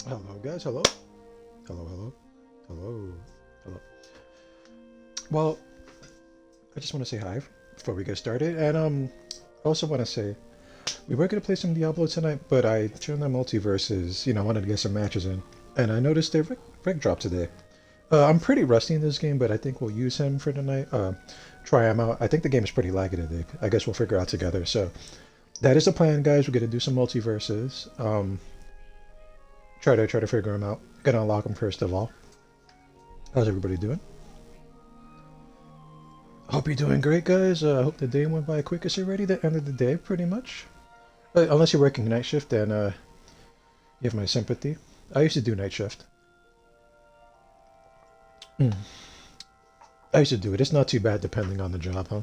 Hello, guys. Hello. Hello, hello. Hello. Hello. Well, I just want to say hi before we get started. And I also want to say we were going to play some Diablo tonight, but I turned on multiverses, wanted to get some matches in. And I noticed that Rick dropped today. I'm pretty rusty in this game, but I think we'll use him for tonight. Try him out. I think the game is pretty laggy today. I guess we'll figure out together. So that is the plan, guys. We're going to do some multiverses. Try to figure them out. Gonna unlock them first of all. How's everybody doing? Hope you're doing great, guys. Hope the day went by quick. It's already the end of the day, pretty much. Unless you're working night shift, then you have my sympathy. I used to do night shift. I used to do it. It's not too bad depending on the job, huh?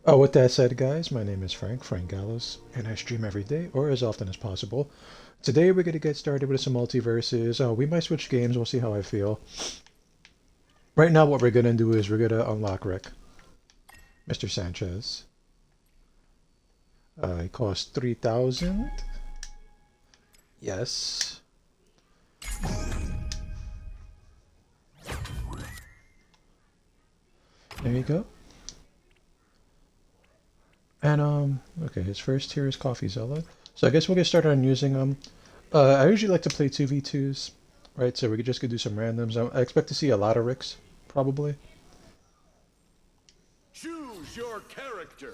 Oh, with that said, guys, my name is Frank Gallows, and I stream every day, or as often as possible. Today we're going to get started with some multiverses. We might switch games. We'll see how I feel. Right now what we're going to do is we're going to unlock Rick. Mr. Sanchez. He costs 3,000. Yes. There you go. And, okay, his first tier is CoffeeZilla. So I guess we'll get started on using them. I usually like to play 2v2s, right? So we could just go do some randoms. I expect to see a lot of Ricks, probably. Choose your character.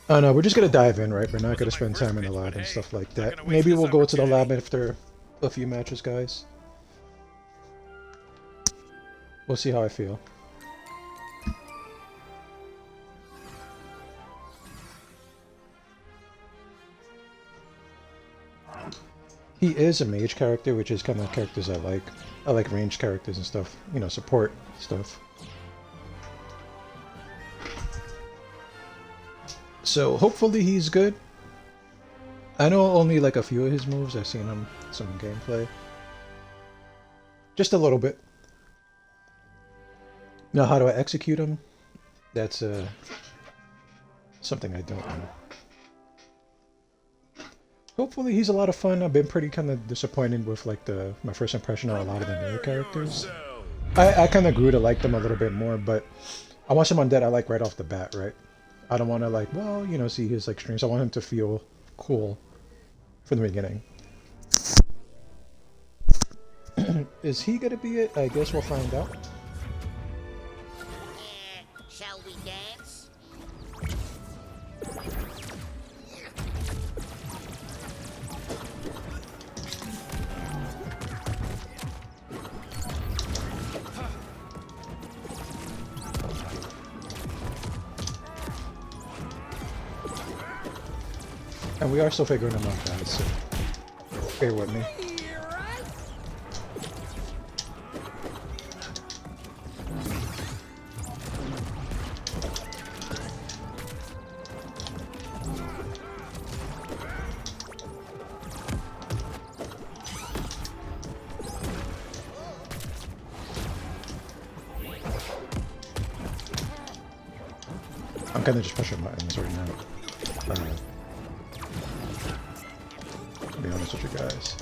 Oh no, we're just gonna dive in, right? We're not gonna spend time in the lab and stuff like that. Maybe we'll go to the lab after a few matches, guys. We'll see how I feel. He is a mage character, which is kind of characters I like. I like ranged characters and stuff, support stuff. So hopefully he's good. I know only like a few of his moves. I've seen him some gameplay. Just a little bit. Now how do I execute him? That's something I don't know. Hopefully he's a lot of fun. I've been pretty kind of disappointed with like my first impression of a lot of the newer characters. I kind of grew to like them a little bit more, but I want someone that I like right off the bat, right? I don't want to like, well, see his like streams. I want him to feel cool from the beginning. Is he gonna be it? I guess we'll find out. Shall we dance? And we are still figuring them out, guys, so bear with me. I'm kind of just pushing buttons right now. To be honest with you guys.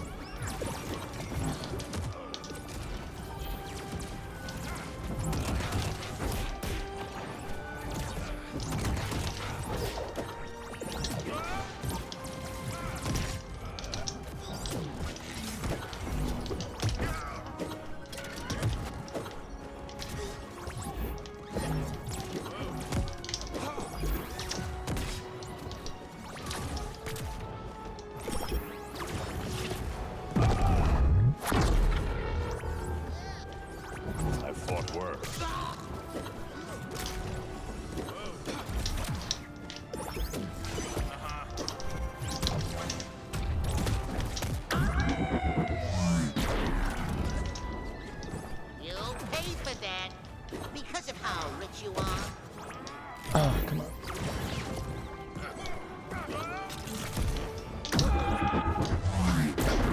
Oh, come on.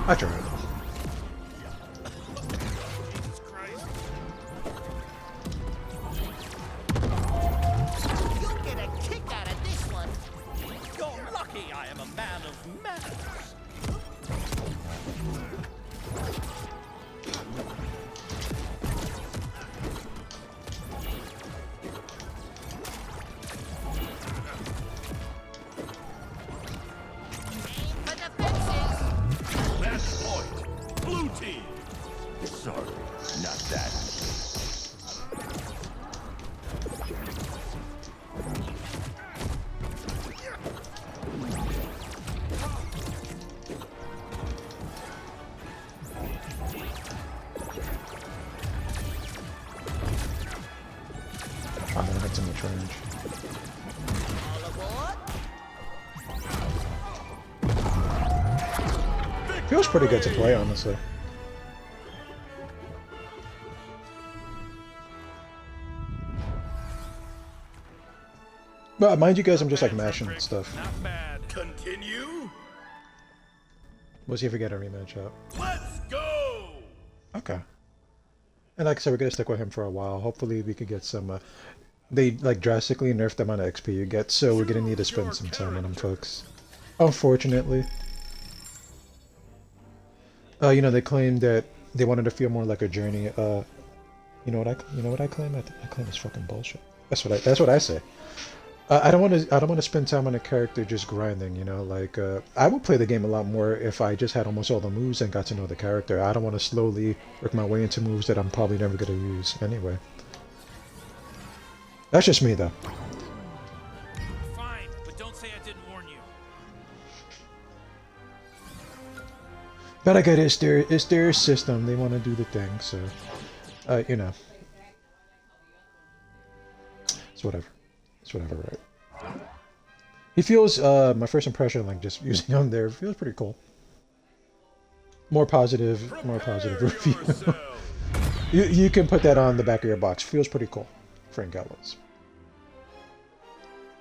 I tried. You'll get a kick out of this one. You're lucky I am a man of manners. much range. All aboard. Feels pretty good to play, honestly. But mind you guys, I'm just like mashing stuff. Not bad. Continue. We'll see if we get a rematch out. Let's go. Okay. And like I said, we're gonna stick with him for a while. Hopefully we could get some, they like drastically nerfed the amount of XP you get, so we're gonna need to spend some time on them folks. Unfortunately. You know, they claimed that they wanted to feel more like a journey. You know what I claim? I claim it's fucking bullshit. That's what I say. I don't want to spend time on a character just grinding, you know, like, I would play the game a lot more if I just had almost all the moves and got to know the character. I don't want to slowly work my way into moves that I'm probably never going to use anyway. That's just me, though. Fine, but don't say I didn't warn you. But I get it, it's their system, they want to do the thing, so, you know. It's whatever. It's whatever, right? He feels, my first impression, like, just using him there, feels pretty cool. More positive review. you can put that on the back of your box. Feels pretty cool. Frank Gallows.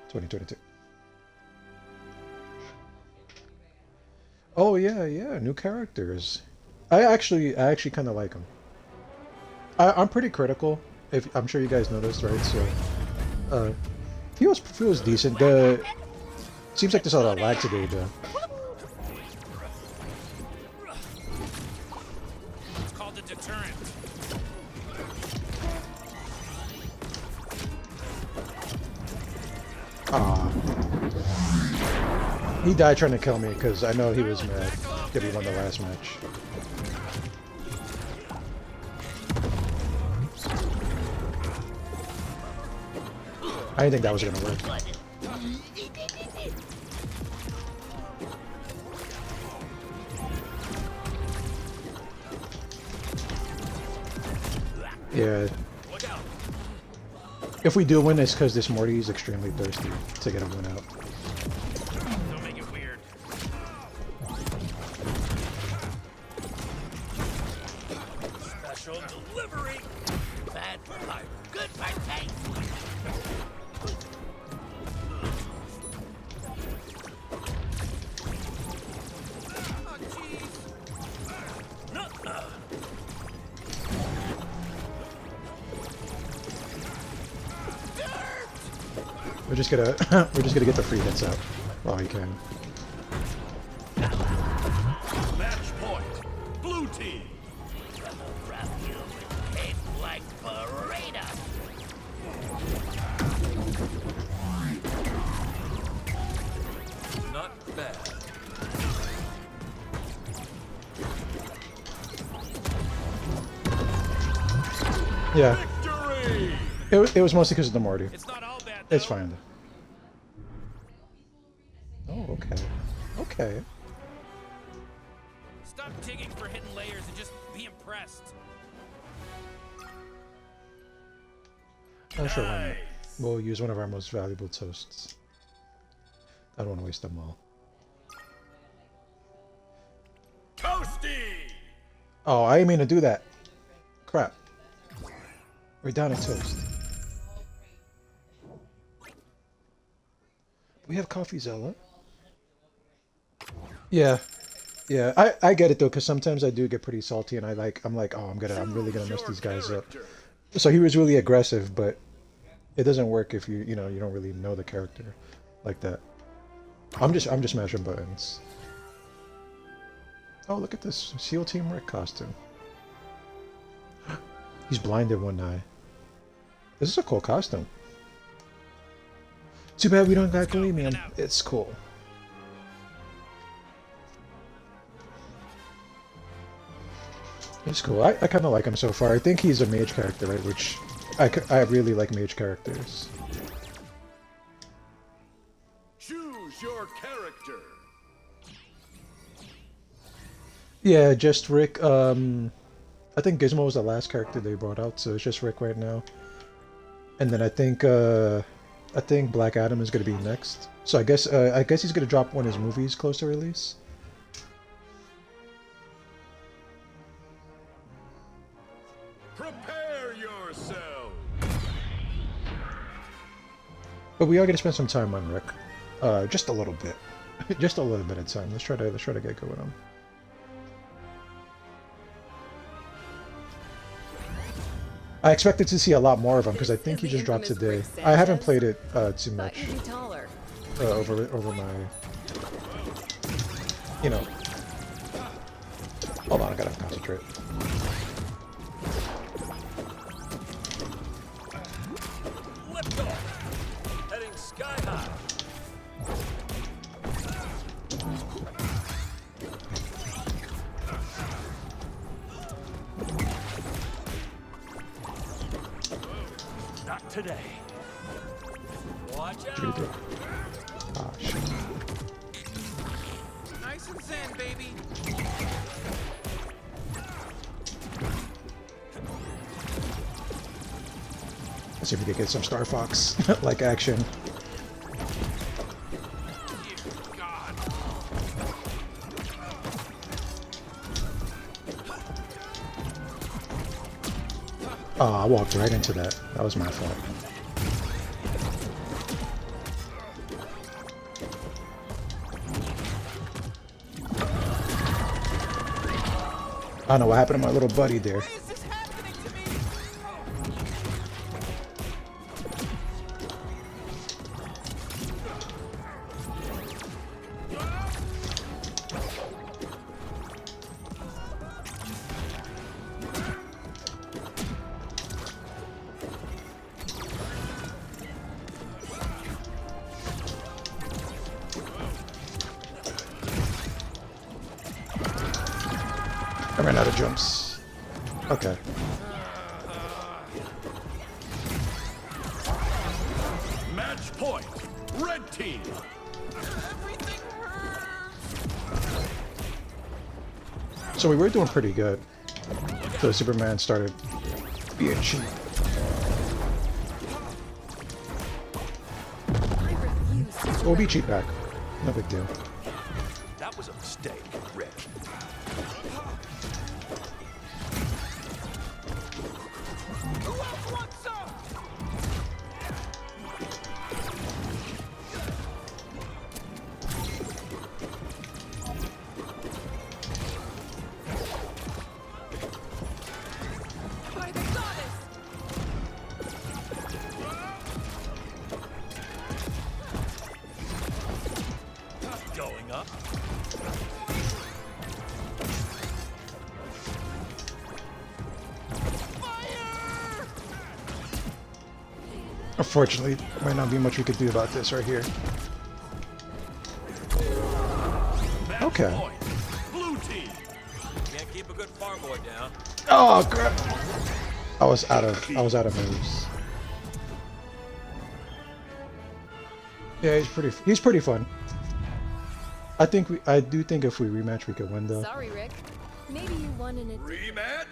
2022. Oh yeah, new characters. I actually kind of like them. I'm pretty critical. If I'm sure you guys noticed, right? So, feels decent. Seems like there's a lot of lag today, though. It's called a deterrent. He died trying to kill me because I know he was mad that we won the last match. I didn't think that was gonna work. Yeah. If we do win, it's because this Morty is extremely thirsty to get a win out. Don't make it weird. Special delivery. Bad for life. Good for taste. We're just gonna get the free hits out while you can. Match point. Blue team. Like Parada. Not bad. Yeah, Victory. it was mostly because of the Morty. It's not all bad, though. It's fine. Oh, okay. Okay. Stop digging for hidden layers and just be impressed. Oh, sure, why not? We'll use one of our most valuable toasts. I don't want to waste them all. Toasty. Oh, I didn't mean to do that. Crap. We're down a toast. We have coffee, Zella. Yeah. Yeah, I get it though, because sometimes I do get pretty salty and I'm like, oh, I'm really gonna mess these guys up. So he was really aggressive, but it doesn't work if you don't really know the character like that. I'm just mashing buttons. Oh, look at this SEAL Team Rick costume. He's blind in one eye. This is a cool costume. Too bad we don't got Gleamium. It's cool. He's cool. I kind of like him so far. I think he's a mage character, right? Which I really like mage characters. Choose your character. Yeah, just Rick. I think Gizmo was the last character they brought out, so it's just Rick right now. And then I think Black Adam is gonna be next. So I guess he's gonna drop one of his movies close to release. Prepare yourself. But we are gonna spend some time on Rick. Just a little bit. Just a little bit of time. Let's try to get going on. I expected to see a lot more of him because I think he just dropped today. I haven't played it too much over my, you know. Hold on, I gotta concentrate. Lift off. Heading sky high. Not today. Watch What should we do? out. Ah, shit. Nice and zen, baby. Let's see if we can get some Star Fox like action. Dear God. Oh, I walked right into that. That was my fault. I don't know what happened to my little buddy there. Why is this happening to me? I ran out of jumps. Okay. Match point. Red team. Everything hurts. So we were doing pretty good. So Superman started being cheap. We'll be cheap back. No big deal. That was a mistake, Rick. Who else wants some? By the goddess! Going up. Unfortunately, might not be much we could do about this right here. Match Okay. point. Blue team. Can't keep a good farm boy down. Oh crap! I was out of moves. Yeah, he's pretty fun. I do think if we rematch we could win though. Sorry, Rick. Maybe you won in a Rematch.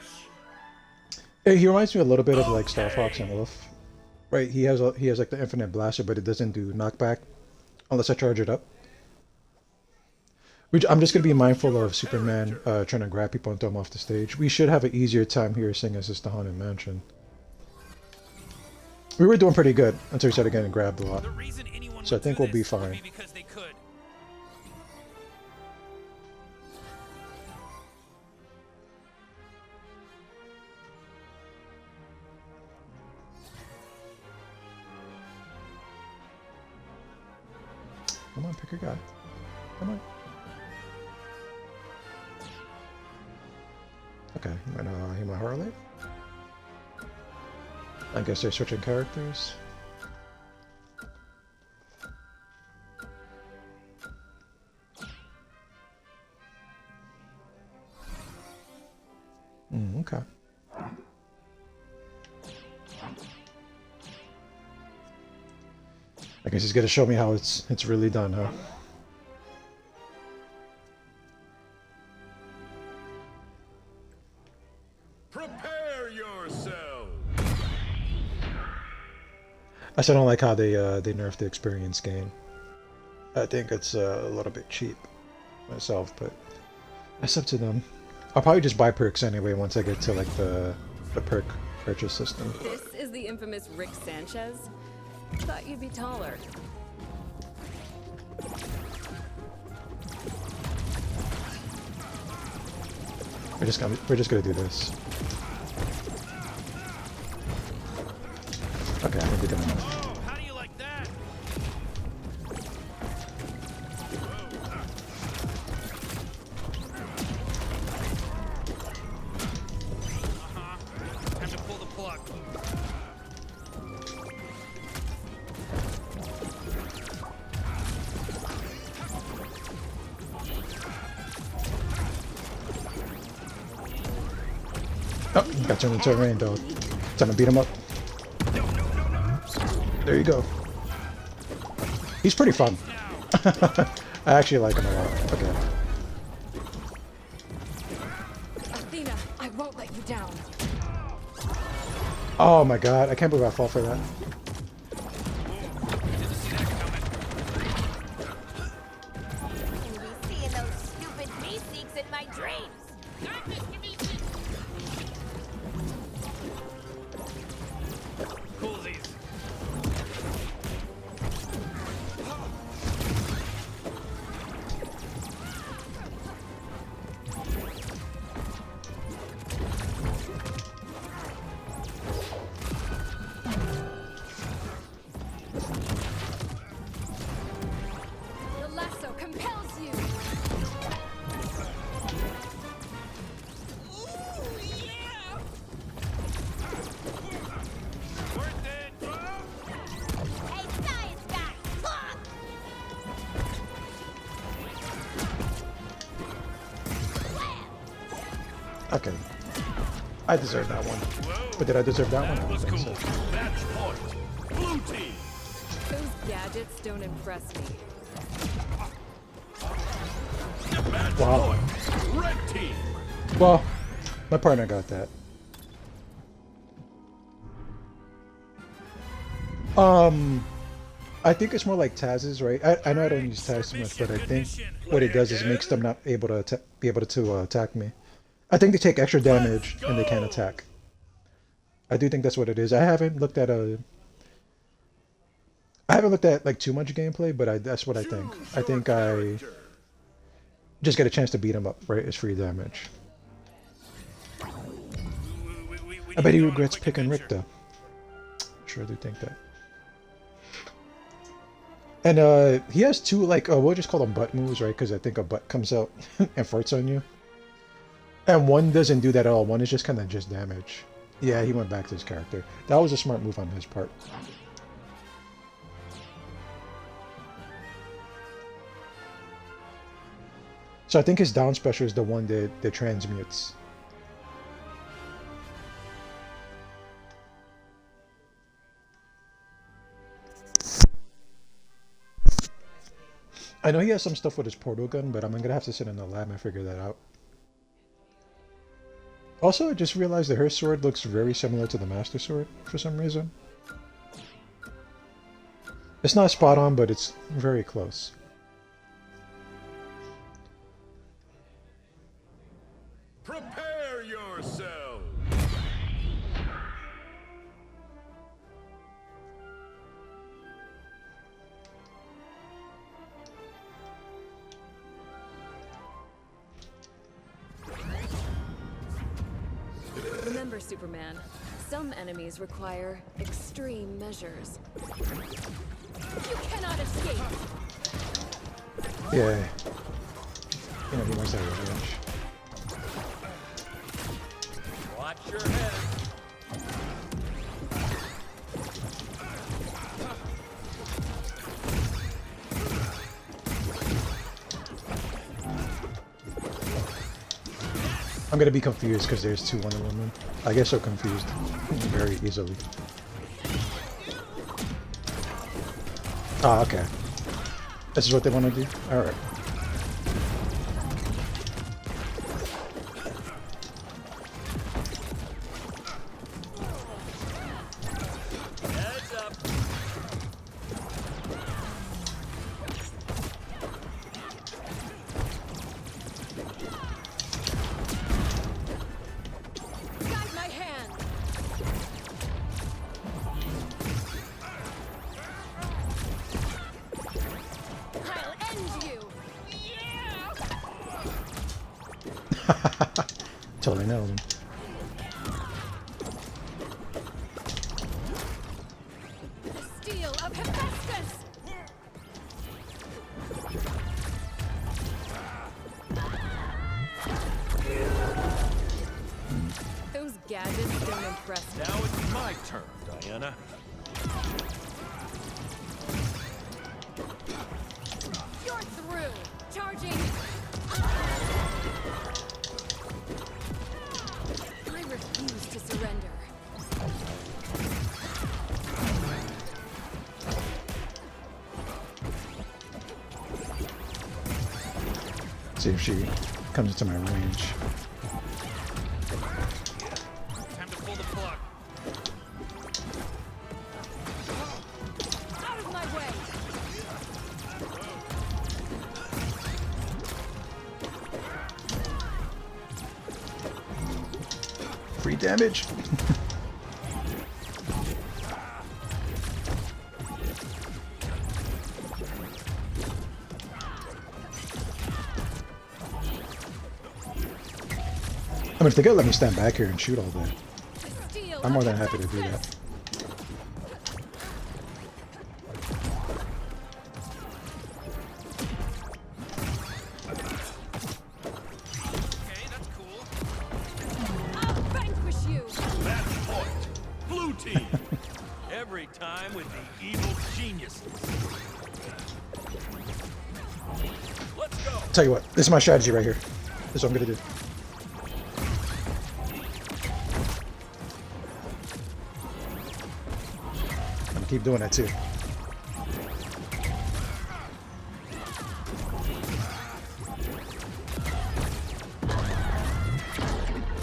Yeah, he reminds me a little bit of like Star Fox and Wolf. Right, he has like the infinite blaster, but it doesn't do knockback unless I charge it up. I'm just gonna be mindful of Superman trying to grab people and throw them off the stage. We should have an easier time here seeing as it's the Haunted Mansion. We were doing pretty good until we started getting grabbed a lot. The reason anyone So I would think do we'll be this would fine. because they could. Come on, pick your guy. Come on. Okay, he might Harley. I guess they're switching characters. Okay. I guess he's gonna show me how it's really done, huh? Prepare yourself. I still don't like how they nerfed the experience gain. I think it's a little bit cheap myself, but that's up to them. I'll probably just buy perks anyway once I get to like the perk purchase system. This is the infamous Rick Sanchez? Thought you'd be taller. We're just gonna do this. Okay, I think we're doing enough. Oh, how do you like that? Time to pull the plug. Oh, got turned into a rain dog. Time to beat him up. There you go. He's pretty fun. I actually like him a lot. Okay. Athena, I won't let you down. Oh my god, I can't believe I fall for that. Gonna be seeing those stupid Meeseeks in my dreams. Not Mr. Meeseek. Coolsies. The lasso compels you. Worth it. Hey, science guy. Look. Okay. I deserve that one. But did I deserve that one? I That don't was think cool. so. Match point. Blue team. Those gadgets don't impress me. Match Wow. point. Red team. Well, my partner got that. I think it's more like Taz's, right? I know I don't use Taz too much, but I think what it does is makes them not able to be able to attack me. I think they take extra damage and they can't attack. I do think that's what it is. I haven't looked at like too much gameplay, but that's what I think. I think I just get a chance to beat him up, right? It's free damage. I bet he regrets picking Rick though. Sure do think that. And he has two like we'll just call them butt moves, right? Because I think a butt comes out and farts on you. And one doesn't do that at all. One is just kind of just damage. Yeah, he went back to his character. That was a smart move on his part. So I think his down special is the one that transmutes. I know he has some stuff with his portal gun, but I'm gonna have to sit in the lab and figure that out. Also, I just realized that her sword looks very similar to the Master Sword for some reason. It's not spot on, but it's very close. Prepare yourselves. Remember, Superman, some enemies require extreme measures. You cannot escape. Yeah. You know, he wants that revenge. Watch your head. I'm gonna be confused because there's two Wonder Woman. I get so confused very easily. Ah, okay. This is what they want to do? Alright. Heads up. Totally nailed him. The steel of Hephaestus! Those gadgets don't impress me. Now it's my turn, Diana. You're through! Charging! I refuse to surrender. See if she comes into my range. Time to pull the plug. Out of my way! Free damage. I mean, if they could let me stand back here and shoot all day, The steel I'm more of than happy to do Hephaestus! that. Okay, that's cool. I'll vanquish you! Match point. Blue team. Every time with the evil geniuses. Let's go. Tell you what, this is my strategy right here. This is what I'm gonna do. I'm gonna keep doing that too.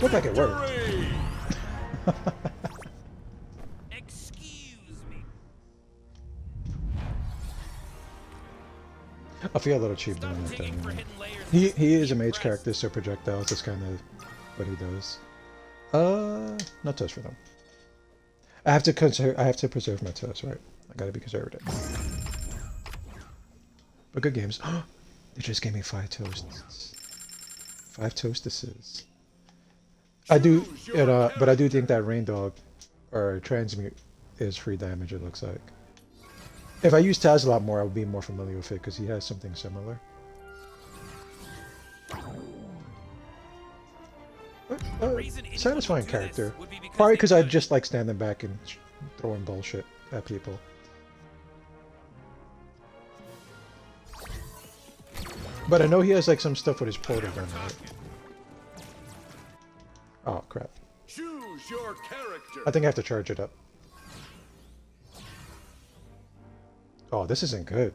Look like it worked. Three. Excuse me. I feel a little cheap Stop doing that digging for though. hidden layers. He is a mage Press. character, so projectiles is kind of what he does. No toast for them. I have to preserve my toast, right? I gotta be conservative. But good games. They just gave me 5 toasts. 5 toastuses. I do, but I do think that Rain Dog or Transmute is free damage. It looks like. If I use Taz a lot more, I would be more familiar with it because he has something similar. But, reason anyone satisfying would do this character. would be because Probably they because I could. just like standing back and throwing bullshit at people. But I know he has like some stuff with his portal gun, right? Oh crap! Choose your character. I think I have to charge it up. Oh, this isn't good.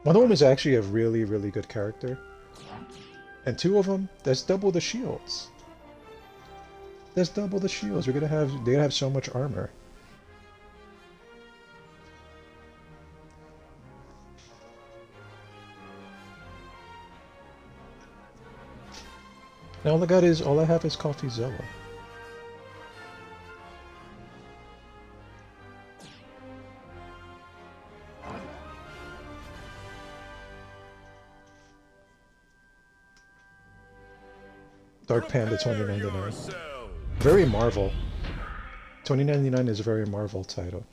One of them is actually a really, really good character. And 2 of them, that's double the shields. That's double the shields. They're gonna have so much armor. Now all I have is Coffee Zella. Dark Panda Prepare 2099. yourselves. Very Marvel. 2099 is a very Marvel title.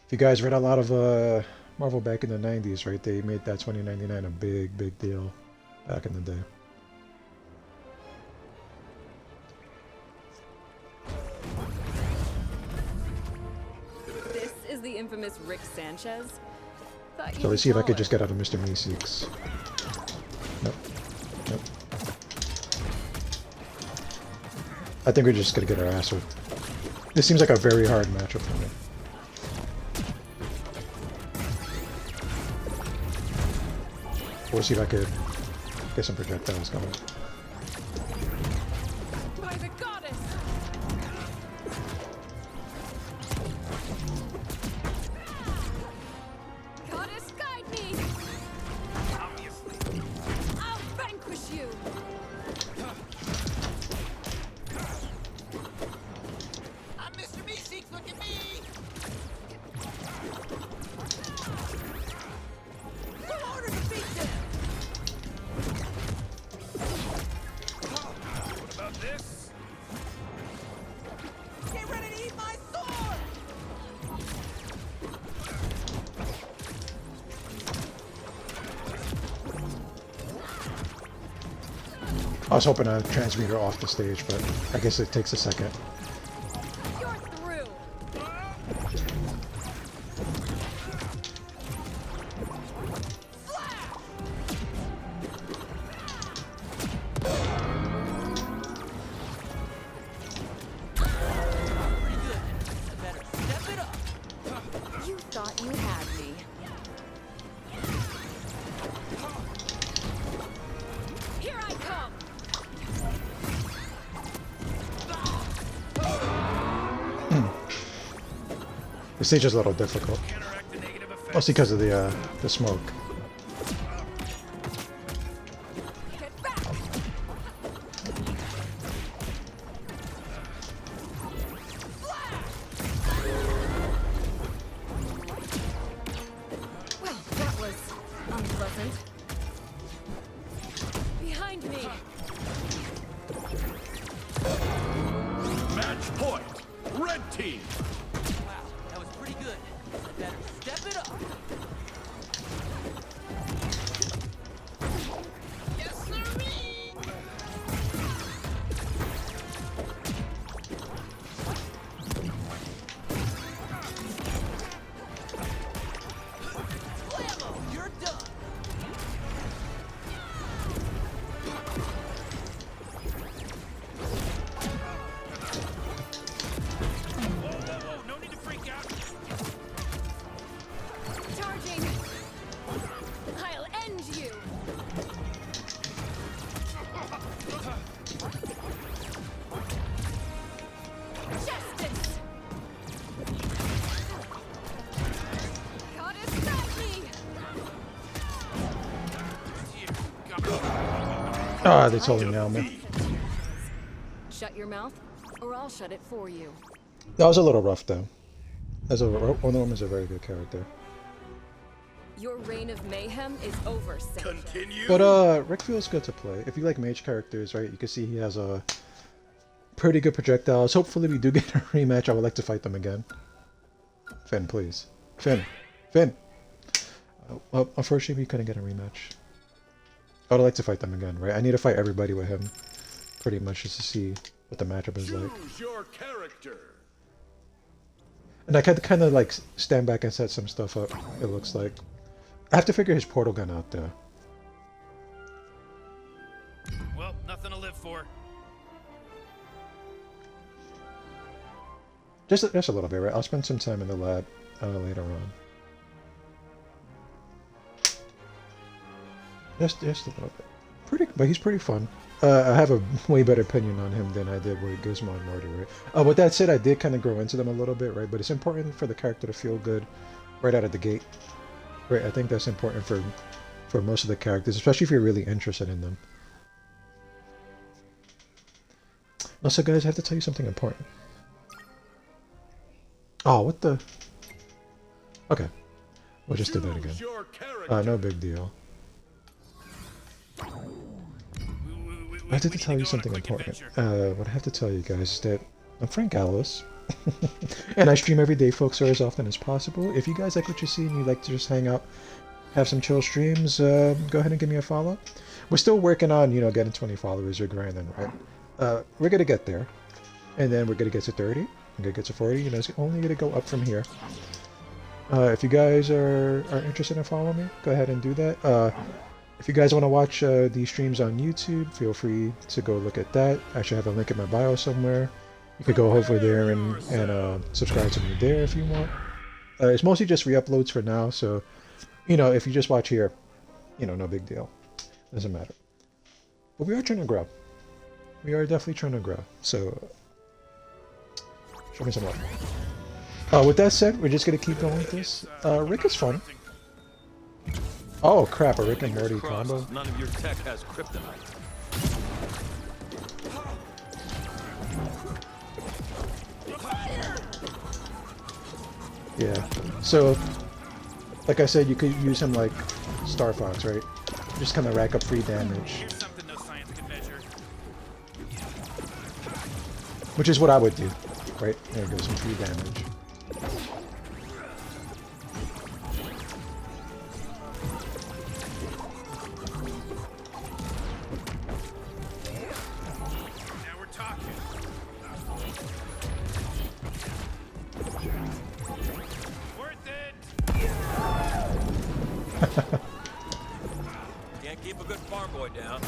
If you guys read a lot of Marvel back in the 90s, right? They made that 2099 a big, big deal back in the day. This is the infamous Rick Sanchez. Thought So you'd let's see if I call could it. just get out of Mr. Meeseeks. Nope. Nope. I think we're just gonna get our ass whipped. This seems like a very hard matchup for me. We'll see if I could get some projectiles going. By the goddess! Goddess, guide me! Obviously. I'll vanquish you! I'm Mr. Meeseeks, look at me! Who ordered the beat them? was hoping to transmute her off the stage, but I guess it takes a second. You're through. Pretty good. I better step it up. You thought you had me. Here I come. The stage is a little difficult, Counteract the negative effects. mostly because of the smoke. Get back. Well, that was unpleasant. Behind me. Match point. Red team. Wow, that was pretty good. I better step it up. Yes, sirree! Blammo, you're done. Whoa, whoa, whoa, no need to freak out. Charging. I'll end you. Justice. Goddess, guide me. Here, go. Ah, they totally nailed me. Shut your mouth, or I'll shut it for you. That was a little rough though. Wonder Woman's a very good character. Your reign of mayhem is over, Sanchez. Continue. But Rick feels good to play. If you like mage characters, right, you can see he has a pretty good projectiles. Hopefully we do get a rematch. I would like to fight them again. Finn, please. Finn. Finn! Well, unfortunately we couldn't get a rematch. I would like to fight them again, right? I need to fight everybody with him. Pretty much just to see what the matchup is like. Choose your character. And I had to kind of like stand back and set some stuff up, it looks like. I have to figure his portal gun out though. Well, nothing to live for. Just a little bit, right? I'll spend some time in the lab later on. Just a little bit. But he's pretty fun. I have a way better opinion on him than I did with Gizmo and Morty, right? With that said, I did kind of grow into them a little bit, right? But it's important for the character to feel good right out of the gate, right? I think that's important for most of the characters, especially if you're really interested in them. Also, guys, I have to tell you something important. Oh, what the? Okay, we'll just do that again. Choose your character. No big deal. I have to tell you something important. What I have to tell you guys is that I'm Frank Gallows, and I stream every day, folks, or as often as possible. If you guys like what you see and you like to just hang out, have some chill streams, go ahead and give me a follow. We're still working on, getting 20 followers or grinding, right? We're gonna get there, and then we're gonna get to 30, we're gonna get to 40. It's only gonna go up from here. If you guys are interested in following me, go ahead and do that. If you guys want to watch these streams on YouTube, feel free to go look at that. I should have a link in my bio somewhere. You could go over there and subscribe to me there if you want. It's mostly just re-uploads for now, so, if you just watch here, no big deal. Doesn't matter. But we are trying to grow. We are definitely trying to grow, so show me some love. With that said, we're just going to keep going with this. Rick is fun. Oh crap, a Rick and Morty Crossed. combo. None of your tech has kryptonite. Yeah. So, like I said, you could use him like Star Fox, right? Just kind of rack up free damage. Here's something no science can measure. Which is what I would do, right? There goes some free damage. Can't keep a good farm boy down.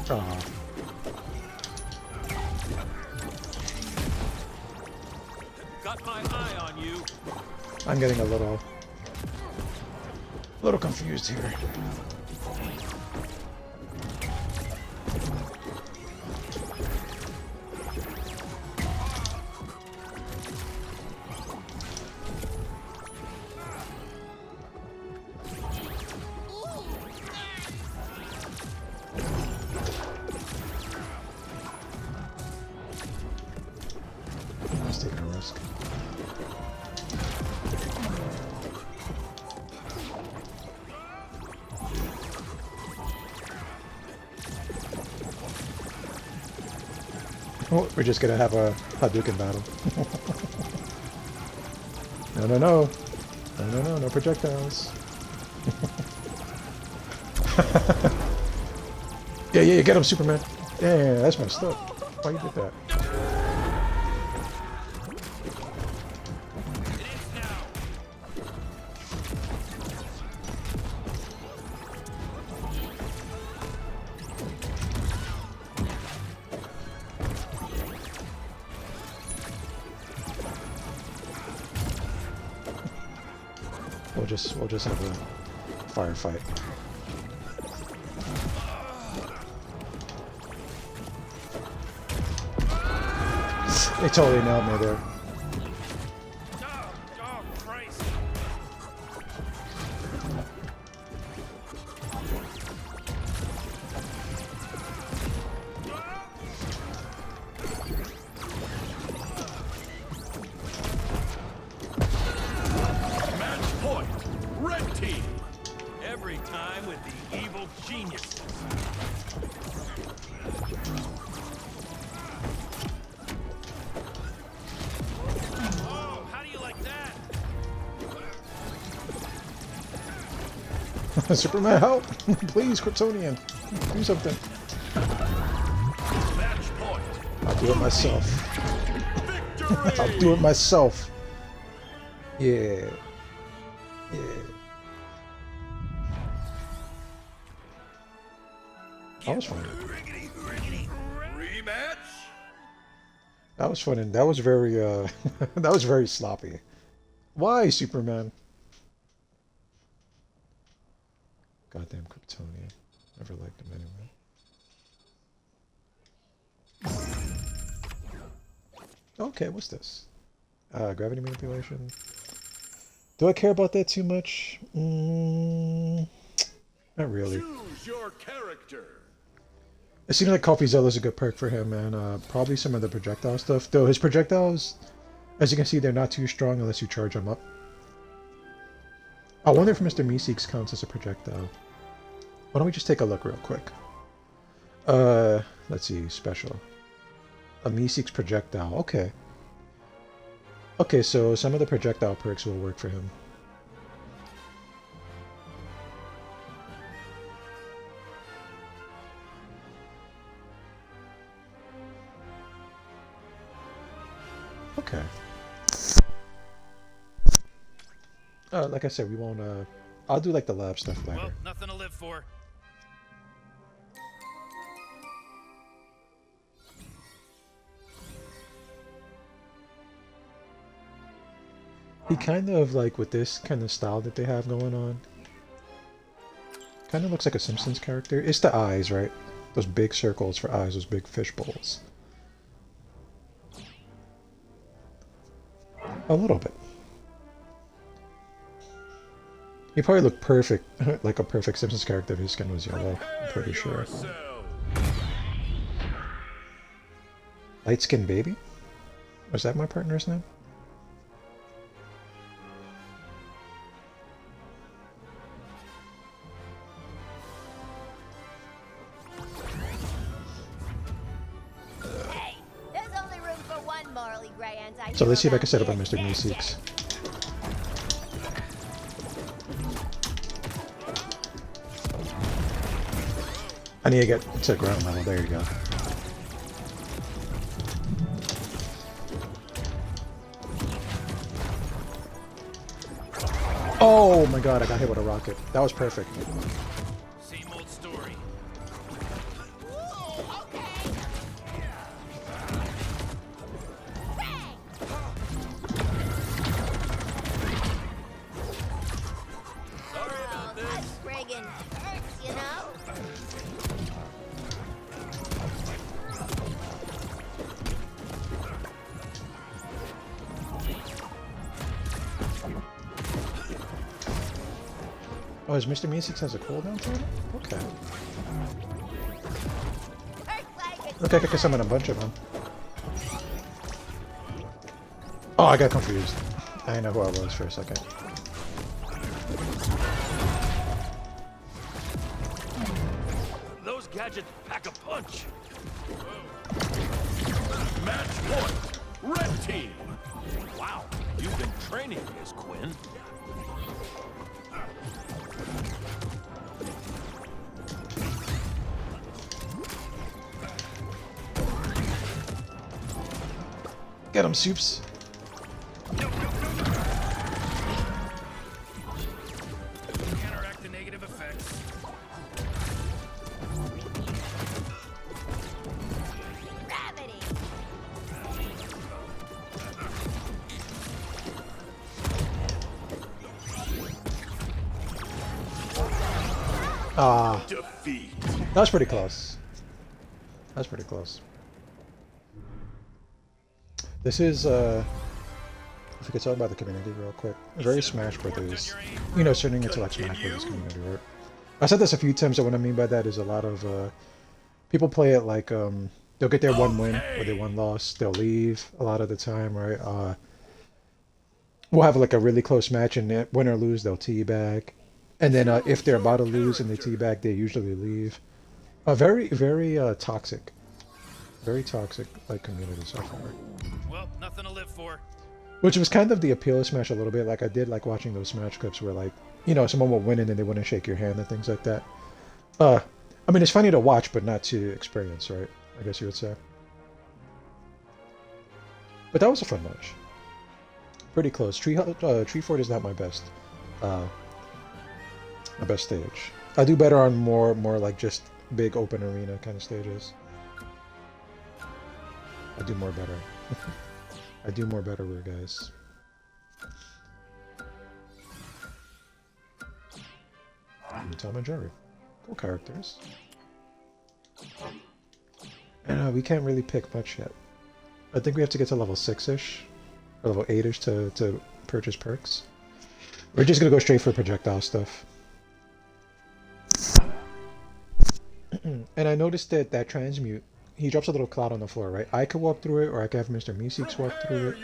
Aw. Got my eye on you. I'm getting a little confused here. Let's take a risk. Oh, we're just gonna have a Hadouken battle. No, no, no. No, no, no, no projectiles. Yeah, yeah, get him, Superman. Yeah, that's messed up. Why you did that? We'll just have a firefight. They totally nailed me there. Oh, Christ. Match point. Red team. Every time with the evil geniuses. Oh, how do you like that? Superman, help! Please, Kryptonian, do something. Match point. I'll do it myself. Victory. I'll do it myself. Yeah. Yeah. That was fun. Rematch. That was fun, and that was very, that was very sloppy. Why, Superman? Goddamn Kryptonian. Never liked him anyway. Okay, what's this? Gravity manipulation. Do I care about that too much? Not really. Choose your character. It seems like Coffee Zella's a good perk for him, and probably some of the projectile stuff. Though his projectiles, as you can see, they're not too strong unless you charge them up. I wonder if Mr. Meeseeks counts as a projectile. Why don't we just take a look real quick? Let's see, special. A Meeseeks projectile, okay. Okay, so some of the projectile perks will work for him. Okay. Like I said, we won't, I'll do like the lab stuff later. Well, nothing to live for. He kind of, like, with this kind of style that they have going on, kind of looks like a Simpsons character. It's the eyes, right? Those big circles for eyes, those big fish bowls. A little bit. He probably looked perfect, like a perfect Simpsons character if his skin was yellow, I'm pretty sure. Light Skin Baby? Was that my partner's name? Hey, there's only room for one morally gray anti-hero. So let's see if I can around set up a here. Mr. Meeseeks. I need to get to ground level, there you go. Oh my god, I got hit with a rocket. That was perfect. Same old story. Oh, that friggin' hurts, you know? Oh, is Mr. Meeseeks has a cooldown for it? Okay. Okay, I could summon a bunch of them. Oh, I got confused. I didn't know who I was for a second. Those gadgets pack a punch. Match point. Red team. Wow, you've been training, Miss Quinn. Get him, Soups. Counteract the negative effects. Gravity. Ah, Defeat. that was pretty close. That was pretty close. This is, if we could talk about the community real quick. Very Smash Brothers. You know, turning into like Smash Brothers community, right? I said this a few times, and what I mean by that is a lot of people play it like they'll get their one win or their one loss, they'll leave a lot of the time, right? We'll have like a really close match, and win or lose, they'll teabag. And then if they're about to lose and they teabag, they usually leave. Very, very toxic. Very toxic like community so far. Well, nothing to live for. Which was kind of the appeal of Smash a little bit. Like I did like watching those Smash clips where like, you know, someone will win and then they wouldn't shake your hand and things like that. I mean, it's funny to watch, but not to experience, right? I guess you would say. But that was a fun match. Pretty close. Tree Fort is not my best stage. I do better on more like just big open arena kind of stages. I do more better. I do more better with guys. Tom and Jerry. Cool characters. And we can't really pick much yet. I think we have to get to level 6-ish. Or level 8-ish to purchase perks. We're just gonna go straight for projectile stuff. And I noticed that transmute, he drops a little cloud on the floor, right? I could walk through it, or I could have Mr. Meeseeks walk through it.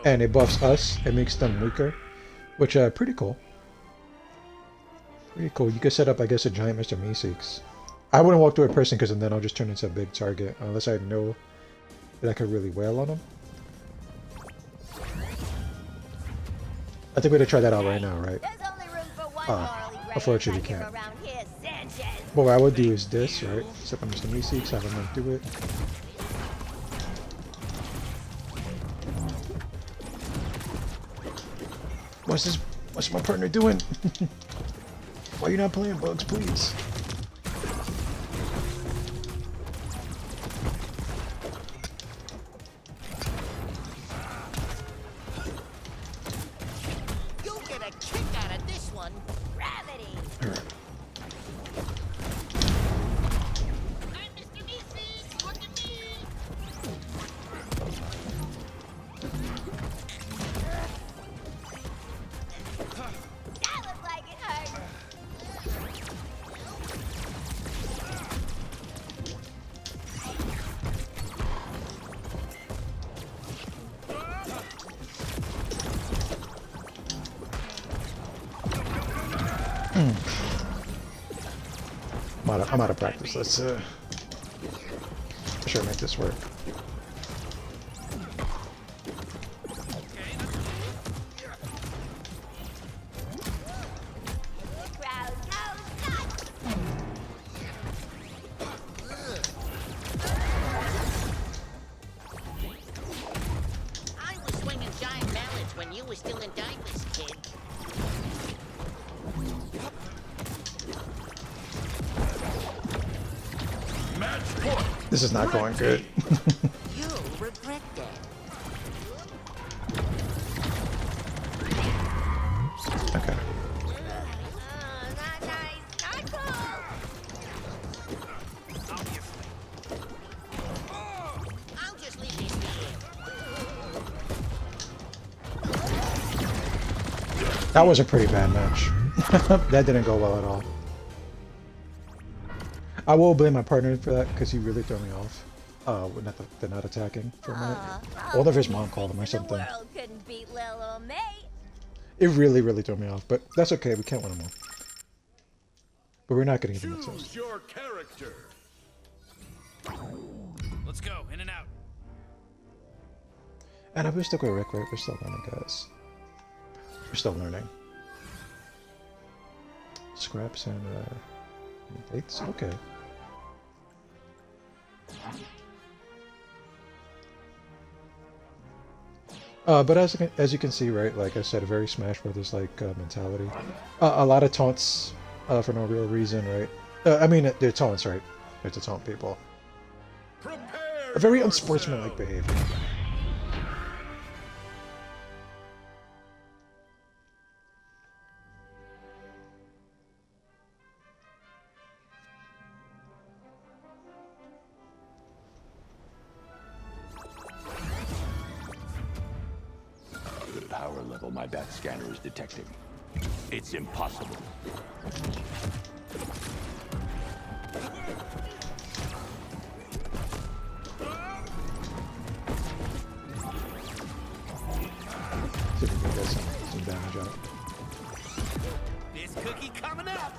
And it buffs us, it makes them weaker. Which, pretty cool. Pretty cool. You could set up, I guess, a giant Mr. Meeseeks. I wouldn't walk through it person, because then I'll just turn into a big target. Unless I know that I could really wail on him. I think we're gonna try that out right now, right? There's only room for one Marley Gray unfortunately we Ants can't. around here, Sanchez. But what I would do is this, right? Set up Mr. Meeseeks, have him run through it. What's my partner doing? Why are you not playing, Bugs, please? You'll get a kick out of this one. Gravity. I'm Mr. Meeseeks. Look at me. That looked like it hurt. I'm out of practice. Let's sure make this work. Crowd goes nuts. I was swinging giant mallets when you were still in diapers, kid. This is not going good. You'll regret that. Okay. Not nice. Not cool. I'll just leave this here. That was a pretty bad match. That didn't go well at all. I will blame my partner for that because he really threw me off. With the not attacking for a minute. I wonder if his mom called him or something. The world couldn't beat Lil or me. It really, really threw me off, but that's okay. We can't win them all. But we're not getting even Choose your character. Let's go, in and out. And I wish to go Rick, right? We're still learning, guys. We're still learning. Scraps and dates? Okay. But as you can see, right, like I said, a very Smash Brothers like mentality. A lot of taunts for no real reason, right? I mean, they're taunts, right? They're to taunt people. Prepare A very yourself. unsportsmanlike behavior. The power level my bat scanner is detecting. It's impossible. See if we can get some damage out. This cookie coming up.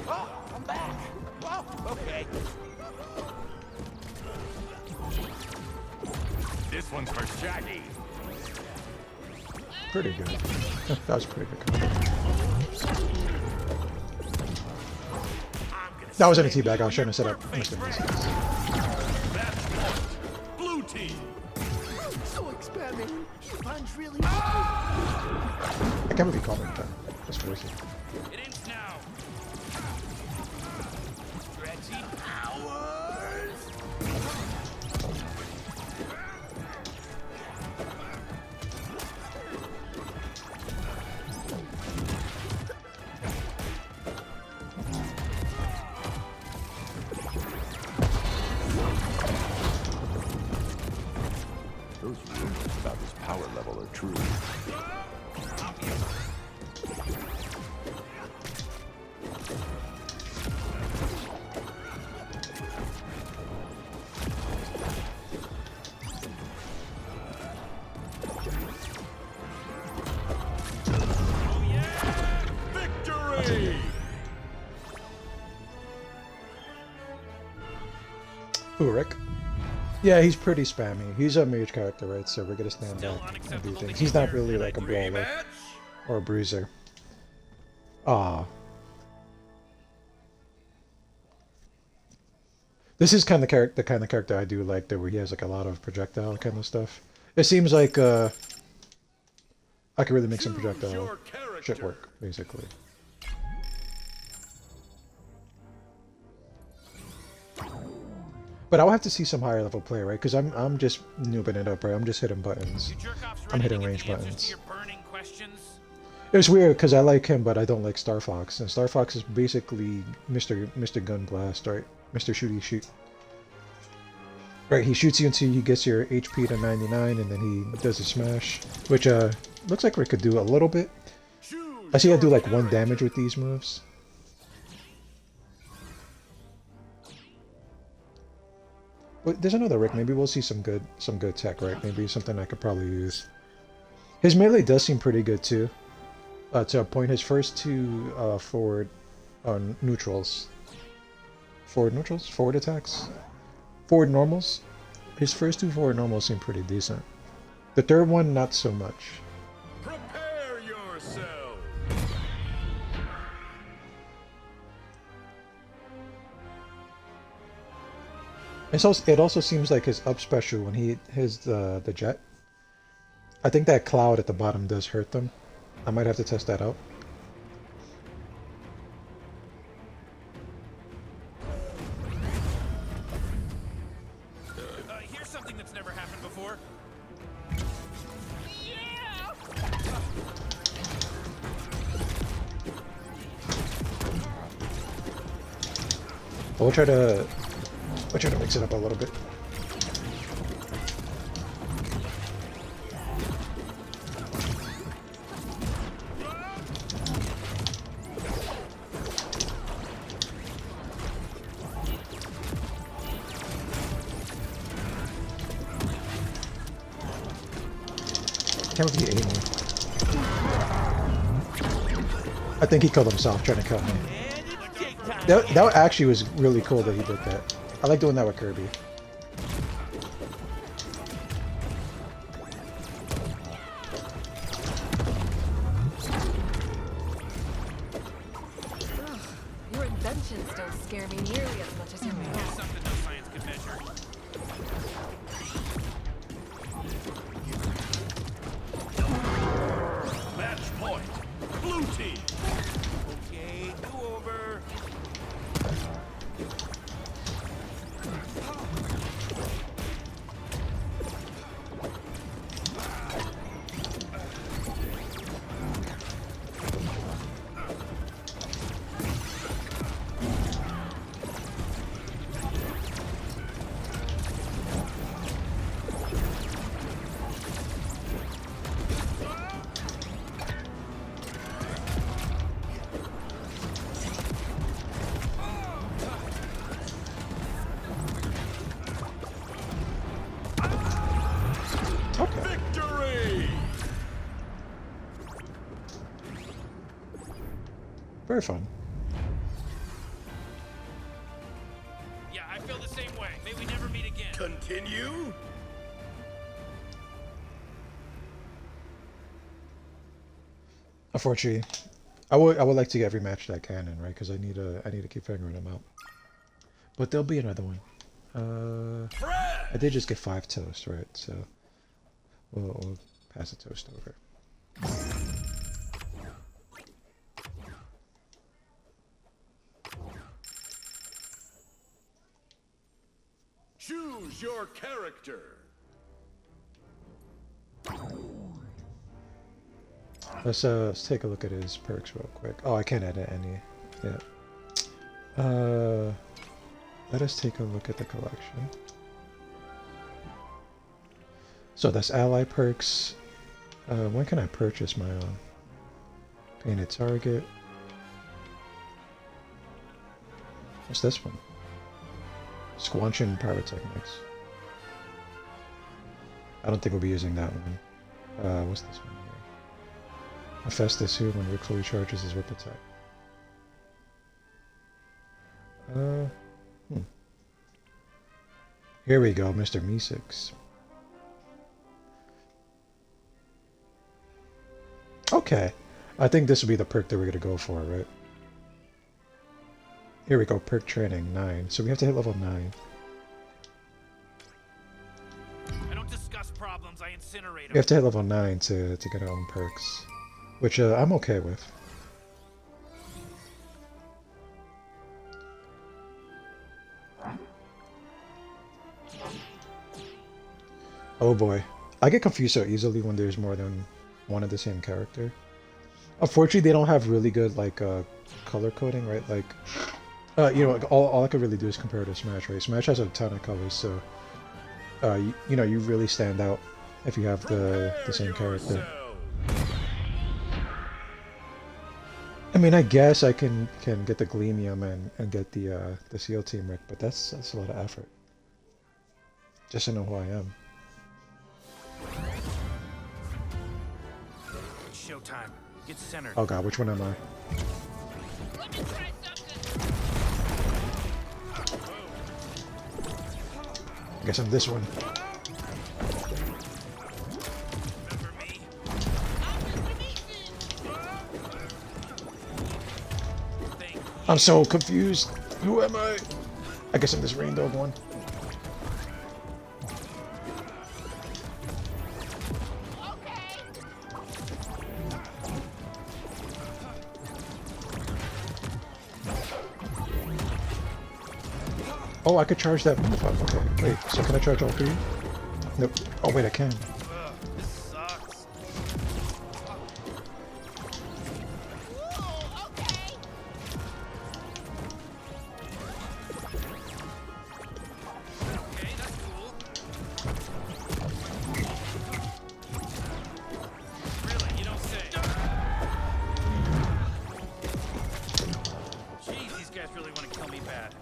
Oh, I'm back. Oh, okay. This one's for Shaggy. Pretty good. That was pretty good. That wasn't a teabag. I was trying to set up Mr. Mason. Blue team. So expanding. You punch really I can't believe he called me that. That's crazy. It ends now. stretchy powers. Those rumors about his power level are true. Victory. Who, Rick? Yeah, he's pretty spammy. He's a mage character, right? So we're gonna stand Still back and do unacceptable things. He's not really like a brawler Rematch. or a bruiser. Ah. This is kind of the kind of character I do like, though, where he has like a lot of projectile kind of stuff. It seems like I could really make some Choose projectile your character. shit work, basically. But I'll have to see some higher level play, right? Because I'm just noobing it up, right? I'm just hitting buttons. You jerk-offs I'm ready to hitting get range the answers buttons. to your burning questions? It was weird because I like him, but I don't like Star Fox. And Star Fox is basically Mr. Gun Blast, right? Mr. Shooty Shoot. Right, he shoots you until he gets your HP to 99, and then he does a smash, which looks like Rick could do a little bit. Choose I see I do your like 1 character. damage with these moves. But there's another Rick. Maybe we'll see some good tech, right? Maybe something I could probably use. His melee does seem pretty good too. To a point, his first 2 forward neutrals. Forward attacks? Forward normals? His first 2 forward normals seem pretty decent. The third one, not so much. Prepare yourself. It also seems like his up special when he has the jet. I think that cloud at the bottom does hurt them. I might have to test that out. Here's something that's never happened before. But we'll try to mix it up a little bit. Can't be aiming. I think he killed himself trying to kill me. And it's Jake time. That actually was really cool that he did that. I like doing that with Kirby. Your inventions don't scare me nearly as much as your math. Something no science can measure. Match point. Blue team. Okay, do over. Okay. Victory! Very fun. Yeah, I feel the same way. May we never meet again. Continue? Unfortunately, I would like to get every match that canon, right? Because I need to keep figuring them out. But there'll be another one. Fred! I did just get 5 toast, right? So we'll pass the toast over. Choose your character. Let's take a look at his perks real quick. Oh, I can't edit any. Yeah. Let us take a look at the collection. So that's ally perks. When can I purchase my own? Painted target. What's this one? Squanching pyrotechnics. I don't think we'll be using that one. What's this one here? Hephaestus who when Rick fully charges his whip attack. Here we go, Mr. Meeseeks. Okay. I think this will be the perk that we're going to go for, right? Here we go, perk training, 9. So we have to hit level 9. I don't discuss problems, I incinerate We them. have to hit level 9 to get our own perks. Which I'm okay with. Oh boy. I get confused so easily when there's more than one of the same character. Unfortunately, they don't have really good, like, color coding, right? Like, you know, like, all I could really do is compare to Smash, right? Smash has a ton of colors, so, you know, you really stand out if you have the same character. Yourselves. I mean, I guess I can get the Gleamium and get the SEAL Team Rick, but that's a lot of effort. Just to know who I am. It's showtime. Get centered. Oh god, which one am I? Let me try something. I guess I'm this one. Remember me? Thank you. I'm so confused. Who am I? I guess I'm this Rain Dog one. Okay. Oh, I could charge that move up. Okay, wait. So can I charge all three? Nope. Oh wait, I can. Ugh, this sucks. Ooh, okay. Okay, that's cool. Really, you don't say. Jeez, these guys really want to kill me bad.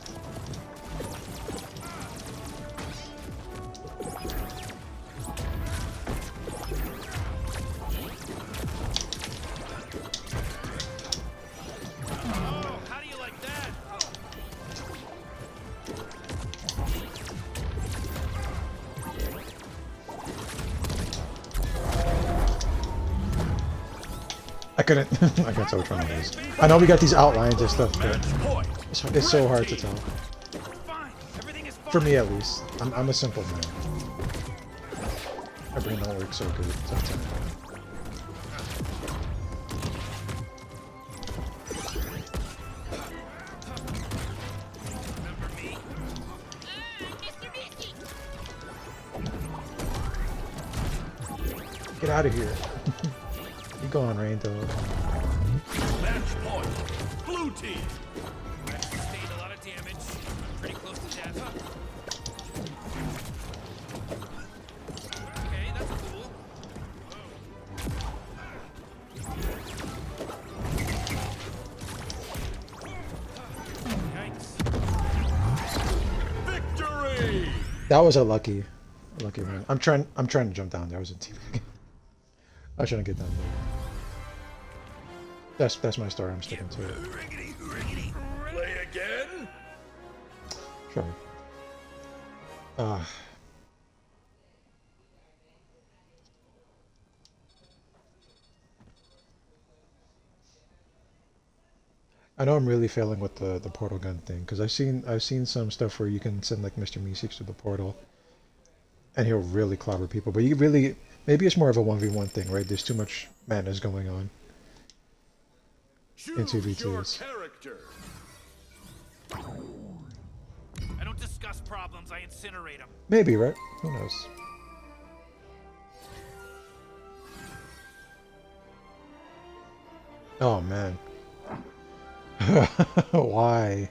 Oh, how do you like that? I couldn't. I can't tell which one it is. I know we got these outlines and stuff, but Match point. it's so hard to tell. Fine. Everything is fine. For me, at least. I'm a simple man. My brain don't work so good sometimes. Remember me? Mr. Misty. Get out of here. You go on, Rain, though. Match point. Blue team. I've sustained a lot of damage. I'm pretty close to death. Okay, that's cool. Yikes. Victory. That was a lucky run. I'm trying to jump down there. I was in teabag. I shouldn't get down there. That's my story. I'm sticking to it. Riggedy, riggedy. Play again. Sure. I know I'm really failing with the portal gun thing because I've seen some stuff where you can send like Mr. Meeseeks to the portal, and he'll really clobber people. But you really maybe it's more of a 1v1 thing, right? There's too much madness going on. Choose your 2v2s. character. I don't discuss problems, I incinerate them. Maybe, right? Who knows? Oh man. Why?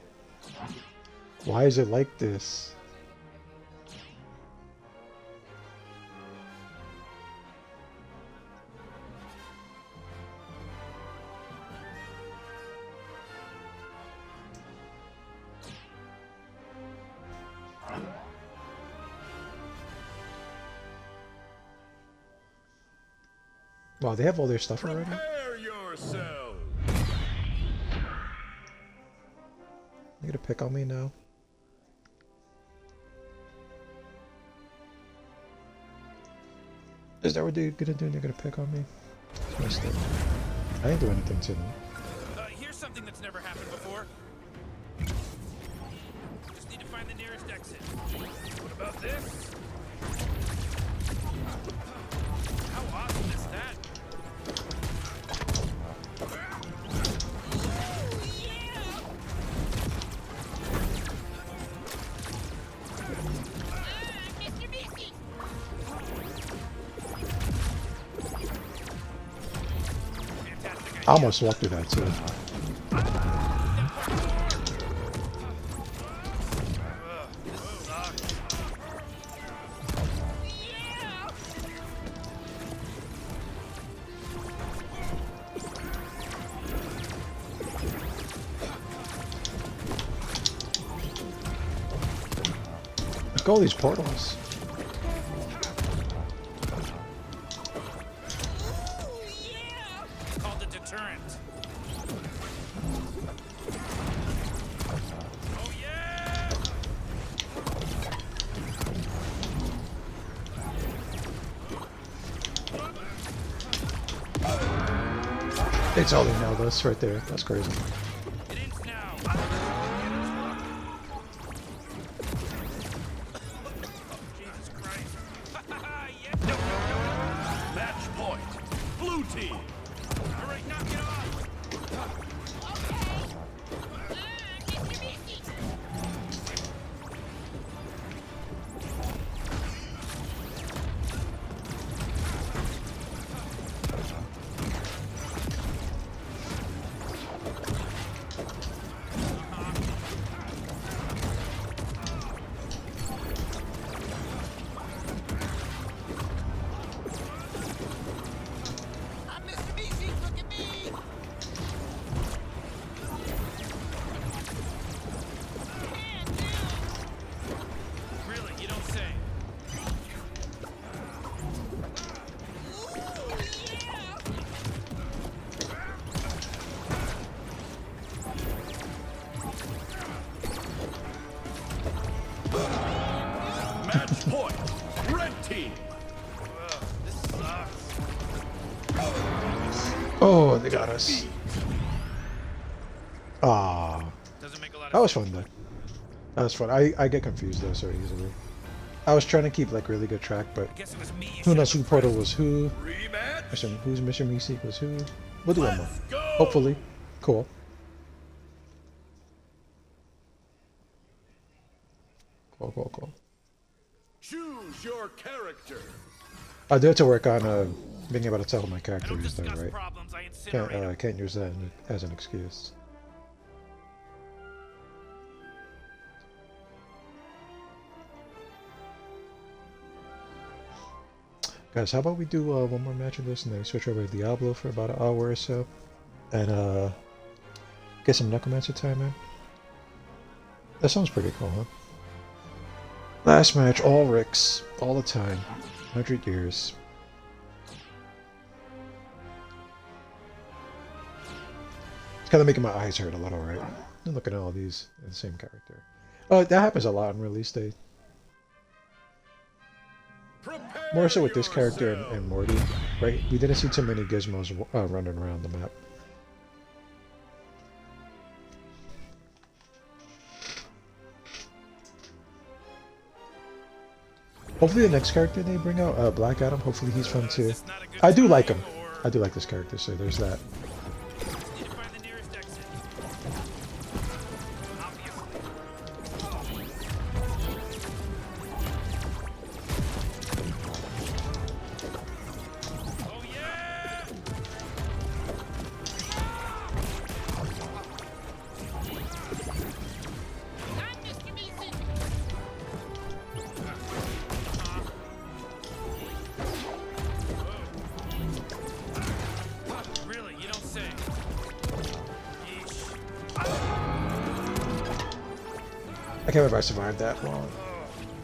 Why is it like this? Wow, they have all their stuff already? Prepare yourself. You gonna pick on me now? Is that what they're gonna do? They're gonna pick on me? Missed it. I didn't do anything to them. Here's something that's never happened before. Just need to find the nearest exit. What about this? How awesome is that? Mr. Misty. Fantastic I almost walked through that too. This sucks. Yeah. Look at all these portals. It's called a deterrent. Oh yeah! They totally nailed us right there. That's crazy. It ends now. Jesus Christ. Yeah, no. Match point. Blue team. All right, knock it off. Mr. Misty. team. This sucks. Oh, they got us. Ah, Doesn't make a lot that of was sense. fun though. That was fun. I get confused though so easily. I was trying to keep like really good track, but I guess it was me. You who knows should've who Portal was who? Rematch. Who's Mission Meeseek was who? We'll do one more. Let's go. Hopefully. Cool. Cool. Choose your character. I do have to work on being able to tell my I character don't is though, discuss right? problems, I incinerate Can't 'em. can't use that as an excuse. Guys, how about we do one more match of this and then we switch over to Diablo for about an hour or so, and get some Necromancer time in. That sounds pretty cool, huh? Last match, all Ricks, all the time, 100 years. It's kind of making my eyes hurt a little, right? I'm looking at all these in the same character. That happens a lot on release day. Prepare More so with this character yourself. and Morty, right? We didn't see too many gizmos running around the map. Hopefully the next character they bring out, Black Adam, hopefully he's fun too. It's not a good I do like him. time, or I do like this character, so there's that. need to find the nearest exit. Obviously. Oh yeah! I'm Mr. Meeseek. Really, you don't say. Yeesh. I can't remember if I survived that long.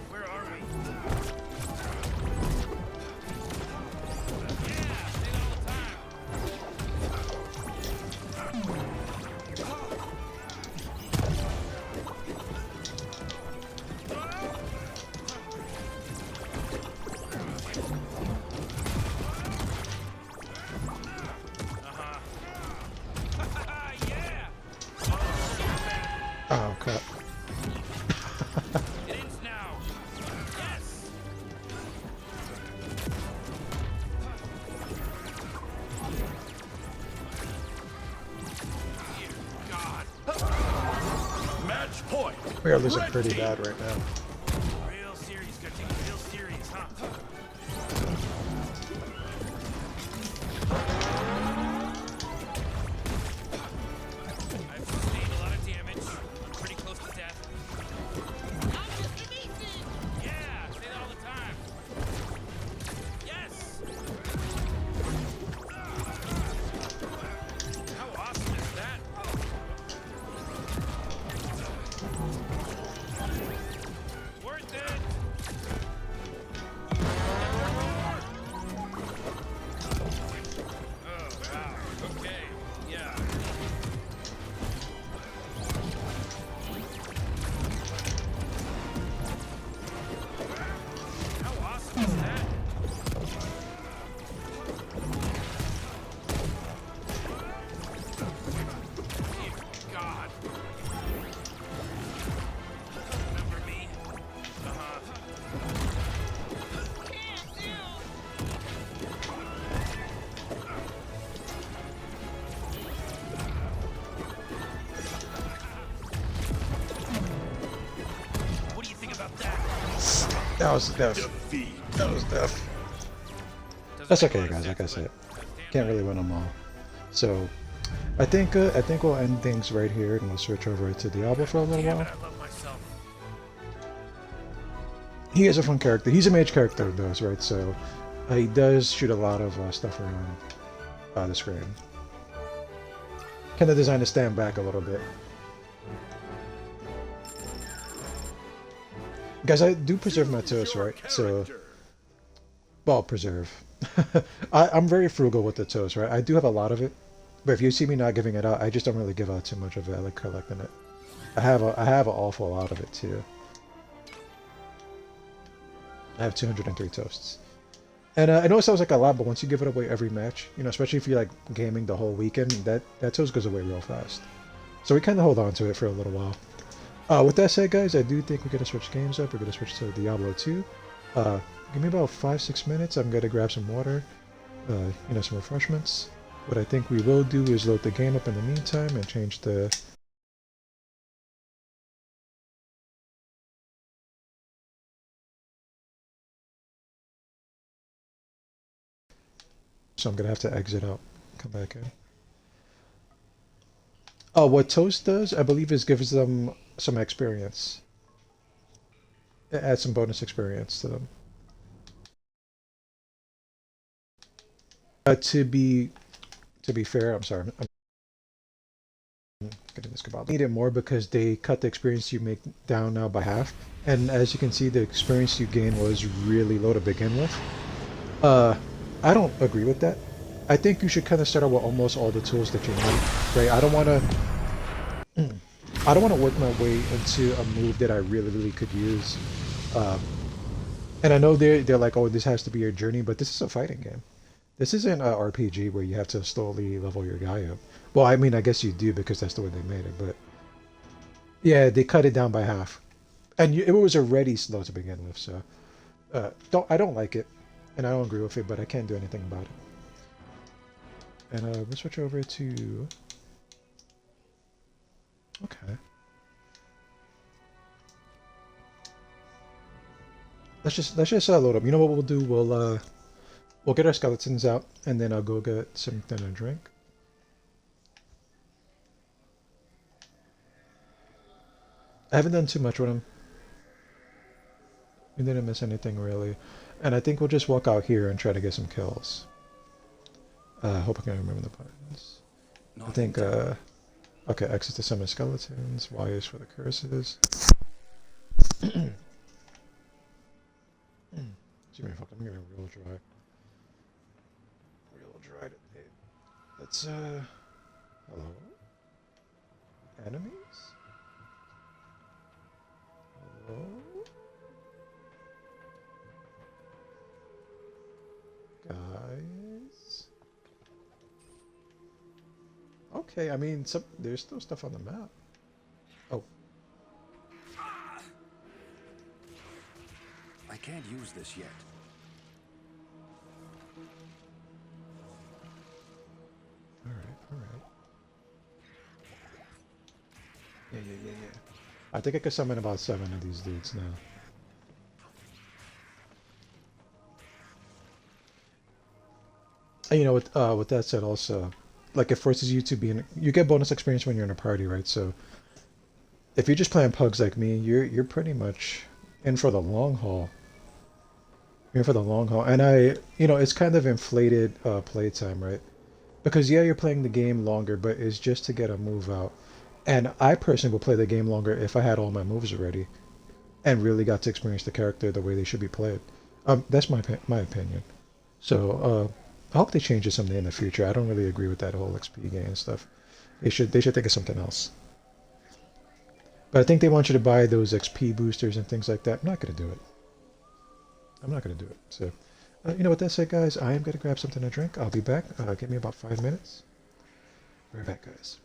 Where are we? Yeah, say that all the time. Yeah! Oh crap. It ends now. Yes! Dear God. Match point. We are losing Red pretty team. bad right now. Real serious, gotta take it real serious, huh? I've sustained a lot of damage. I'm pretty close to death. I'm Mr. Meeseek. Yeah, say that all the time. Yes! How awesome is that? Worth it! Oh, wow. Okay, yeah. How awesome is that? Dear God. Remember me? Uh-huh. What do you think about that? That was death. Defeat. That was death. Doesn't That's make a okay, lot of guys. Like I sense, said, but damn can't it. really win them all. So, I think we'll end things right here, and we'll switch over to Diablo for a little Damn while. it, I love myself. He is a fun character. He's a mage character, though, right? So, he does shoot a lot of stuff around the screen. Kind of designed to stand back a little bit. Guys, I do preserve my toast, Your right? So, character. well, preserve. I'm very frugal with the toast, right? I do have a lot of it, but if you see me not giving it out, I just don't really give out too much of it. I like collecting it. I have an awful lot of it too. I have 203 toasts. And I know it sounds like a lot, but once you give it away every match, you know, especially if you're like gaming the whole weekend, that toast goes away real fast. So we kind of hold on to it for a little while. With that said, guys, I do think we're gonna switch games up. We're gonna switch to Diablo 2. Give me about 5-6 minutes. I'm gonna grab some water, you know, some refreshments. What I think we will do is load the game up in the meantime and change the. So I'm gonna have to exit out, come back in. Oh, what Toast does, I believe, is gives them some experience. It adds some bonus experience to them. To be fair, I'm sorry, I'm getting this kebab. I need it more because they cut the experience you make down now by half, and as you can see, the experience you gain was really low to begin with. I don't agree with that. I think you should kind of start out with almost all the tools that you need, right? I don't want to work my way into a move that I really could use. Um, and I know they're like, oh, this has to be your journey, but this is a fighting game. This isn't an RPG where you have to slowly level your guy up. Well, I mean, I guess you do because that's the way they made it, but yeah, they cut it down by half, and it was already slow to begin with. So, I don't like it, and I don't agree with it, but I can't do anything about it. And we'll switch over to. Okay. Let's just load up. You know what we'll do? We'll get our skeletons out, and then I'll go get something to drink. I haven't done too much with them. We didn't miss anything really, and I think we'll just walk out here and try to get some kills. Hope I can remember the buttons. I think okay, X is to summon skeletons. Y is for the curses. Excuse me, fuck, I'm getting real dry. Real dry today. Let's hello? Enemies? Hello? Guys? Okay, I mean, there's still stuff on the map. Oh. I can't use this yet. Alright. Yeah. I think I could summon about 7 of these dudes now. And you know, with that said, also, like it forces you to be in. You get bonus experience when you're in a party, right? So, if you're just playing pugs like me, you're pretty much in for the long haul. You're in for the long haul, and you know, it's kind of inflated playtime, right? Because yeah, you're playing the game longer, but it's just to get a move out. And I personally would play the game longer if I had all my moves already, and really got to experience the character the way they should be played. That's my opinion. So I hope they change it someday in the future. I don't really agree with that whole XP gain and stuff. They should think of something else. But I think they want you to buy those XP boosters and things like that. I'm not gonna do it. I'm not gonna do it. So, you know, with that said, guys, I am gonna grab something to drink. I'll be back. Give me about 5 minutes. Be right back, guys.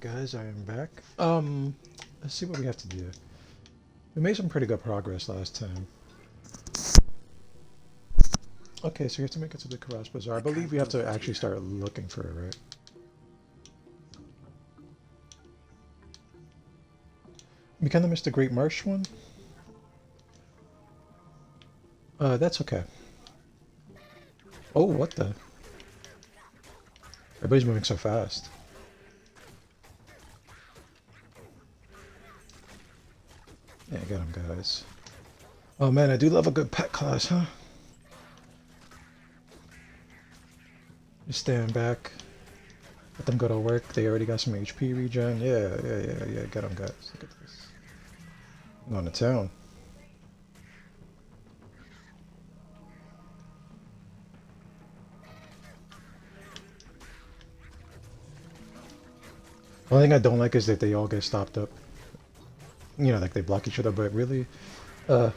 Alright guys, I am back. Let's see what we have to do. We made some pretty good progress last time. Okay, so you have to make it to the Karas Bazaar. I believe we have to actually start looking for it, right? We kind of missed the Great Marsh one. That's okay. Oh, what the? Everybody's moving so fast. Yeah, get him, guys. Oh man, I do love a good pet class, huh? Just stand back. Let them go to work. They already got some HP regen. Yeah. Get them, guys. Look at this. I'm going to town. The only thing I don't like is that they all get stopped up. You know, like they block each other, but really, it's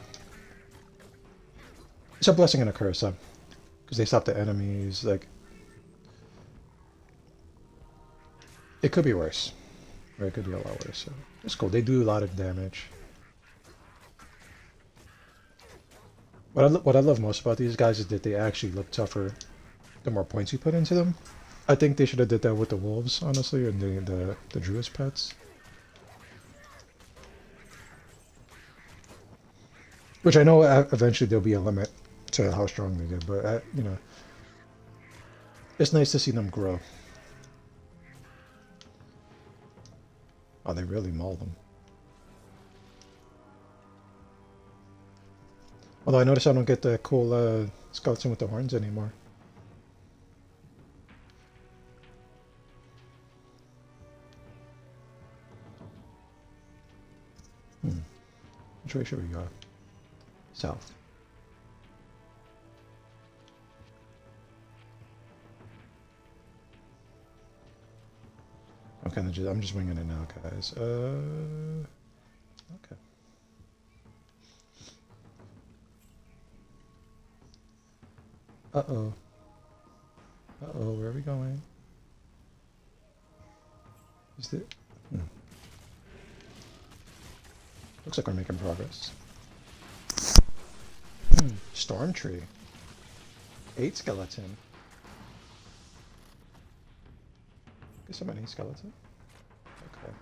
a blessing and a curse, huh? Because they stop the enemies, like, it could be worse. Or it could be a lot worse, so it's cool. They do a lot of damage. What I love most about these guys is that they actually look tougher the more points you put into them. I think they should have did that with the wolves, honestly, and the Druid's pets. Which I know eventually there'll be a limit to how strong they get, but you know, it's nice to see them grow. Oh, they really maul them. Although I notice I don't get the cool skeleton with the horns anymore. Which way should we go? South. I'm just winging it now, guys. Okay. Uh-oh. Uh-oh, where are we going? Is it? Looks like we're making progress. Storm tree. 8 skeleton. Guess I'm an 8 skeleton. Okay.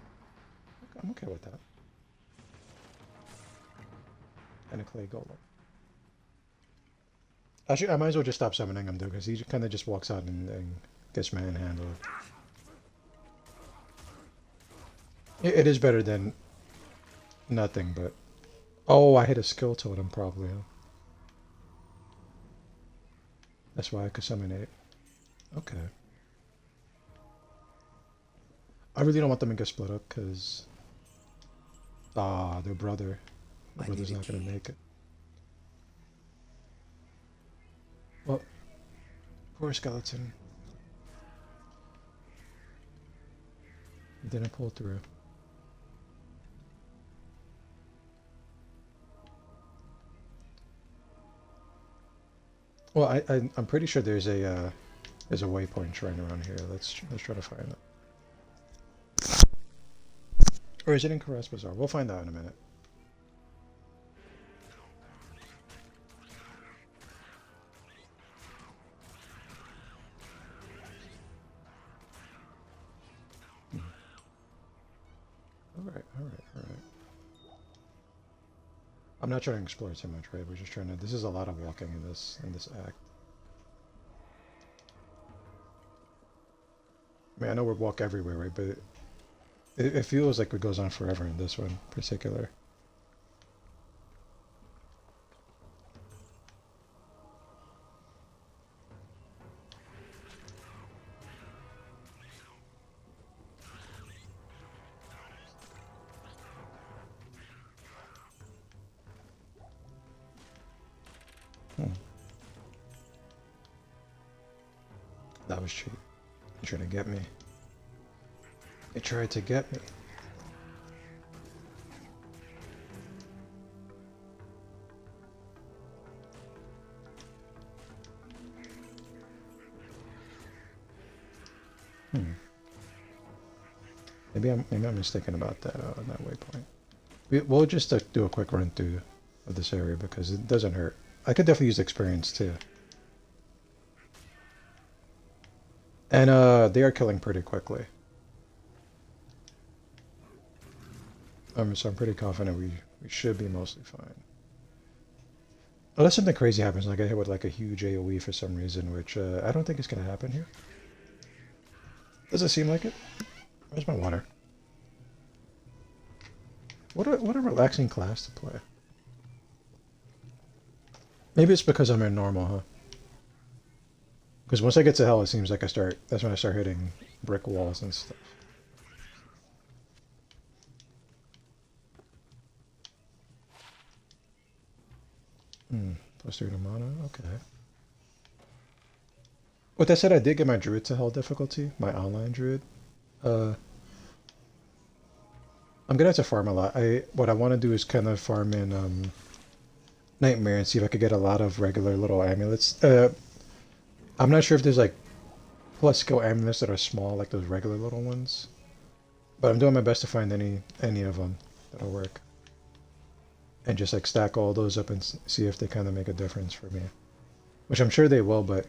I'm okay with that. And a clay golem. Actually, I might as well just stop summoning him though, because he kind of just walks out and gets manhandled. It is better than nothing, but... Oh, I hit a skill totem probably. Huh? That's why I could summon 8. Okay. I really don't want them to get split up, because... Ah, their brother. Their brother's not going to make it. Well, poor skeleton. He didn't pull through. Well, I'm pretty sure there's a waypoint shrine around here. Let's try to find it. Or is it in Karas Bazaar? We'll find out in a minute. Alright. I'm not trying to explore too much, right? We're just trying to... This is a lot of walking in this act. I mean, I know we walk everywhere, right? But it feels like it goes on forever in this one in particular. That was cheap. They tried to get me. They tried to get me. Maybe I'm mistaken about that waypoint. We'll just do a quick run through of this area because it doesn't hurt. I could definitely use experience too. And they are killing pretty quickly. So I'm pretty confident we should be mostly fine. Unless something crazy happens, like I hit with like a huge AoE for some reason, which I don't think is going to happen here. Does it seem like it? Where's my water? What a relaxing class to play. Maybe it's because I'm in normal, huh? Because once I get to hell, it seems like that's when I start hitting brick walls and stuff. Plus 3 to mana, okay. With that said, I did get my druid to hell difficulty, my online druid. I'm gonna have to farm a lot. What I want to do is kind of farm in Nightmare and see if I could get a lot of regular little amulets. I'm not sure if there's like plus skill amulets that are small, like those regular little ones. But I'm doing my best to find any of them that'll work. And just like stack all those up and see if they kind of make a difference for me. Which I'm sure they will, but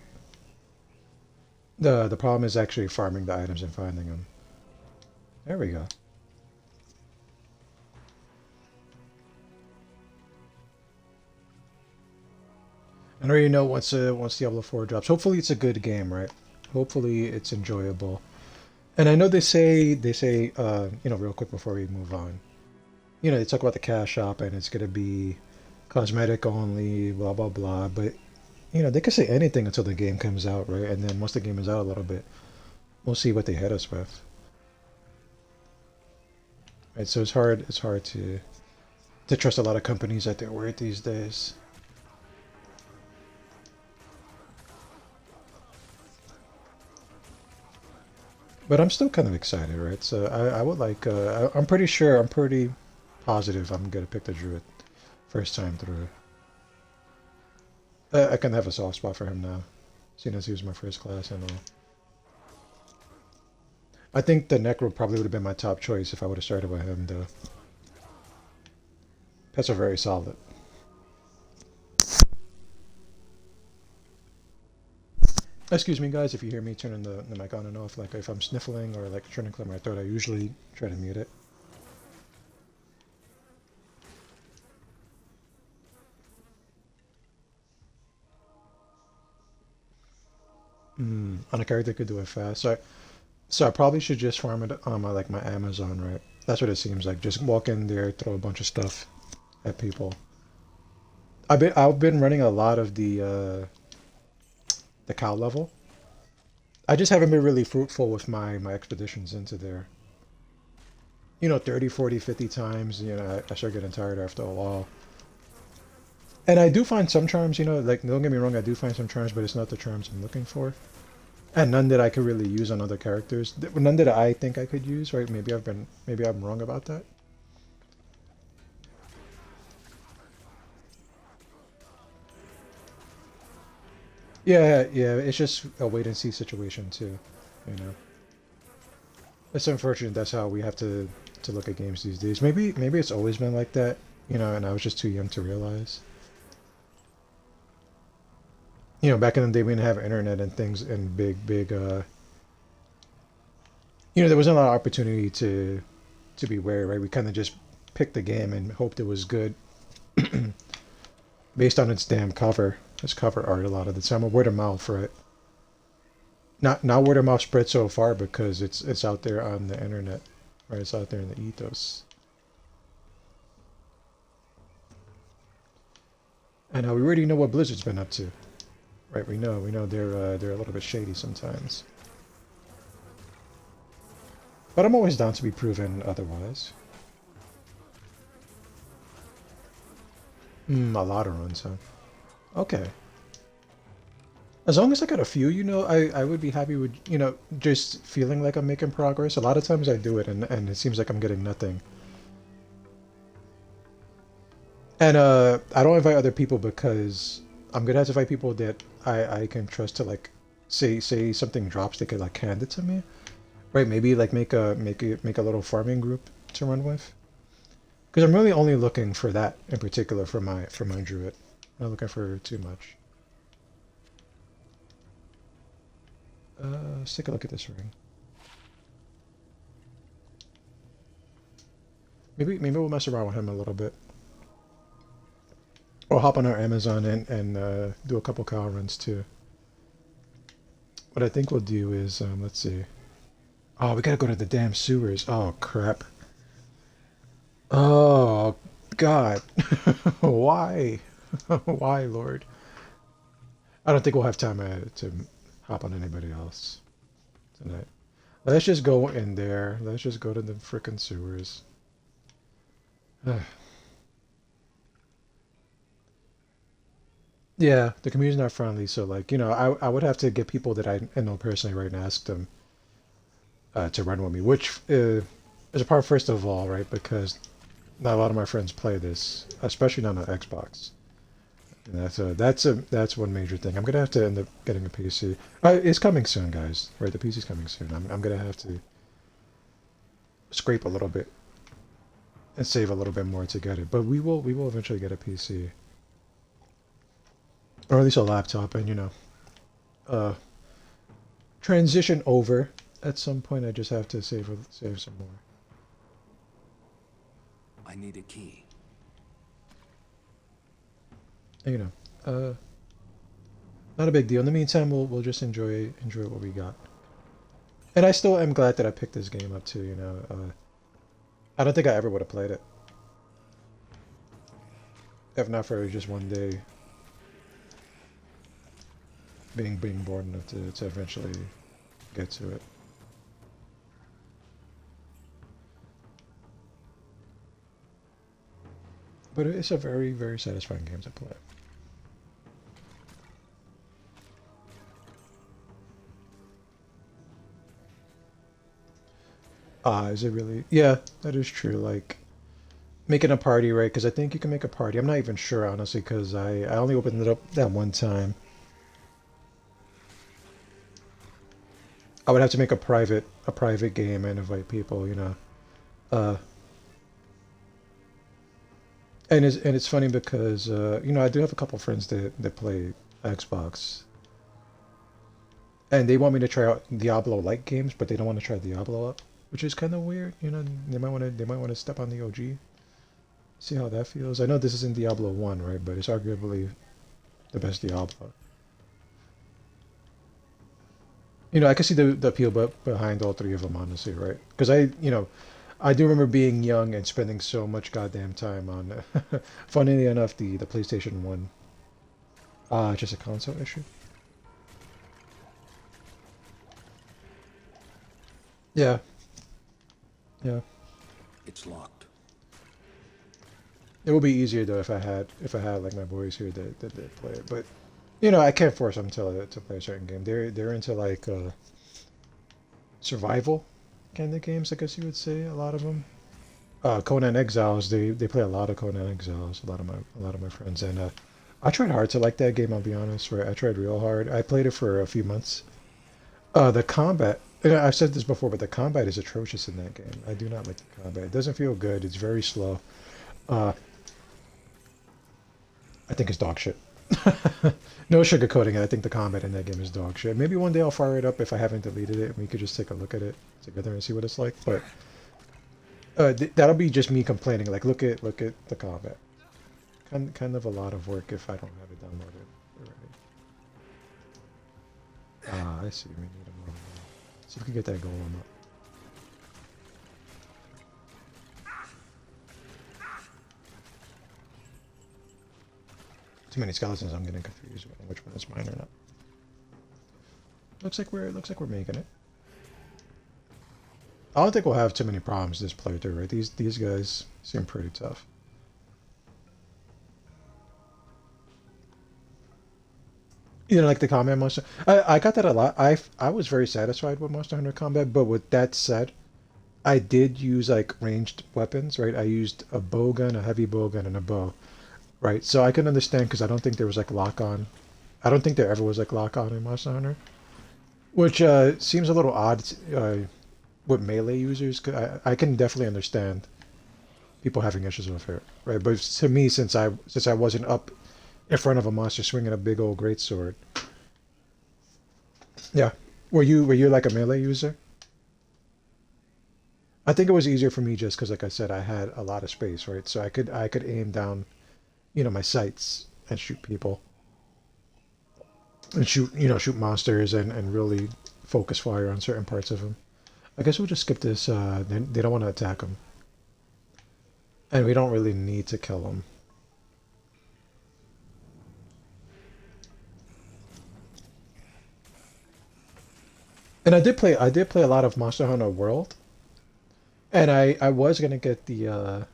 the problem is actually farming the items and finding them. There we go. I already know once Diablo 4 drops. Hopefully it's a good game, right? Hopefully it's enjoyable. And I know they say, you know, real quick before we move on, you know, they talk about the cash shop and it's gonna be cosmetic only, blah blah blah. But you know, they can say anything until the game comes out, right? And then once the game is out a little bit, we'll see what they hit us with. Right, so it's hard to trust a lot of companies at their word these days. But I'm still kind of excited, right? So I would like, I'm pretty positive I'm gonna pick the druid first time through. I can have a soft spot for him now, seeing as he was my first class and all. I think the Necro probably would have been my top choice if I would have started with him, though. Pets are very solid. Excuse me, guys, if you hear me turning the mic on and off, like if I'm sniffling or like trying to clear my throat, I usually try to mute it. On a character could do it fast. So I probably should just farm it on my Amazon, right? That's what it seems like. Just walk in there, throw a bunch of stuff at people. I've been running a lot of the cow level. I just haven't been really fruitful with my expeditions into there. You know, 30, 40, 50 times, you know, I start getting tired after a while. And I do find some charms, you know, like, don't get me wrong, I do find some charms, but it's not the charms I'm looking for. And none that I could really use on other characters. None that I think I could use, right? Maybe I'm wrong about that. Yeah, it's just a wait and see situation too, you know. It's unfortunate that's how we have to look at games these days. Maybe it's always been like that, you know, and I was just too young to realize. You know, back in the day we didn't have internet and things and big, you know, there wasn't a lot of opportunity to be wary, right? We kind of just picked the game and hoped it was good based on its damn cover. Its cover art a lot of the time, or word of mouth, right? Not word of mouth spread so far because it's out there on the internet, right? It's out there in the ethos. And we already know what Blizzard's been up to, right? We know they're a little bit shady sometimes. But I'm always down to be proven otherwise. A lot of runs, huh? Okay. As long as I got a few, you know, I would be happy with, you know, just feeling like I'm making progress. A lot of times I do it and it seems like I'm getting nothing. And I don't invite other people because I'm gonna have to invite people that I can trust to like say something drops, they could like hand it to me. Right, maybe like make a little farming group to run with. Because I'm really only looking for that in particular for my druid. I'm not looking for too much. Let's take a look at this ring. Maybe we'll mess around with him a little bit. Or hop on our Amazon and do a couple cow runs too. What I think we'll do is, let's see. Oh, we gotta go to the damn sewers. Oh, crap. Oh, God. Why? Why, Lord? I don't think we'll have time to hop on anybody else tonight. Let's just go in there. Let's just go to the frickin' sewers. Yeah, the community's not friendly, so like, you know, I would have to get people that I know personally right and ask them to run with me, which is a part first of all, right? Because not a lot of my friends play this, especially not on Xbox. And that's one major thing. I'm gonna have to end up getting a PC. It's coming soon, guys. Right, the PC's coming soon. I'm gonna have to scrape a little bit and save a little bit more to get it, but we will eventually get a PC. Or at least a laptop, and you know, transition over at some point. I just have to save some more. I need a key. And, you know, not a big deal. In the meantime, we'll just enjoy what we got. And I still am glad that I picked this game up too. You know, I don't think I ever would have played it if not for just one day being bored enough to eventually get to it. But it's a very, very satisfying game to play. Is it really? Yeah, that is true. Like, making a party, right? Because I think you can make a party. I'm not even sure, honestly, because I only opened it up that one time. I would have to make a private game and invite people, you know. And it's funny because you know, I do have a couple friends that play Xbox, and they want me to try out Diablo-like games, but they don't want to try Diablo up, which is kind of weird. You know, they might want to step on the OG, see how that feels. I know this isn't Diablo 1, right? But it's arguably the best Diablo. You know, I can see the appeal behind all three of them, honestly, right? Because you know, I do remember being young and spending so much goddamn time on, funnily enough, the PlayStation 1. Just a console issue. Yeah. Yeah. It's locked. It would be easier though if I had like my boys here that play it, but you know, I can't force them to play a certain game. They're into like survival kind of games, I guess you would say. A lot of them. Conan Exiles. They play a lot of Conan Exiles. A lot of my friends, and I tried hard to like that game. I'll be honest. Right, I tried real hard. I played it for a few months. The combat. And I've said this before, but the combat is atrocious in that game. I do not like the combat. It doesn't feel good. It's very slow. I think it's dog shit. No sugarcoating it. I think the combat in that game is dog shit. Maybe one day I'll fire it up if I haven't deleted it, and we could just take a look at it together and see what it's like. But that'll be just me complaining. Like, look at the combat. Kind of a lot of work if I don't have it downloaded already. I see. We need a more. See if we can get that golem up. Too many skeletons. I'm getting confused with which one is mine or not. Looks like we're making it. I don't think we'll have too many problems this playthrough, right? These guys seem pretty tough. You know, like the combat monster. I got that a lot. I was very satisfied with Monster Hunter combat, but with that said, I did use like ranged weapons, right? I used a bow gun, a heavy bow gun, and a bow. Right, so I can understand because I don't think there was like lock-on. I don't think there ever was like lock-on in Monster Hunter, which seems a little odd with melee users. 'Cause I can definitely understand people having issues with it, right? But to me, since I wasn't up in front of a monster swinging a big old greatsword, yeah. Were you like a melee user? I think it was easier for me just because, like I said, I had a lot of space, right? So I could aim down, my sights and shoot people and shoot monsters and really focus fire on certain parts of them. I guess we'll just skip this. They don't want to attack them, and we don't really need to kill them. And I did play a lot of Monster Hunter World, and I was gonna get the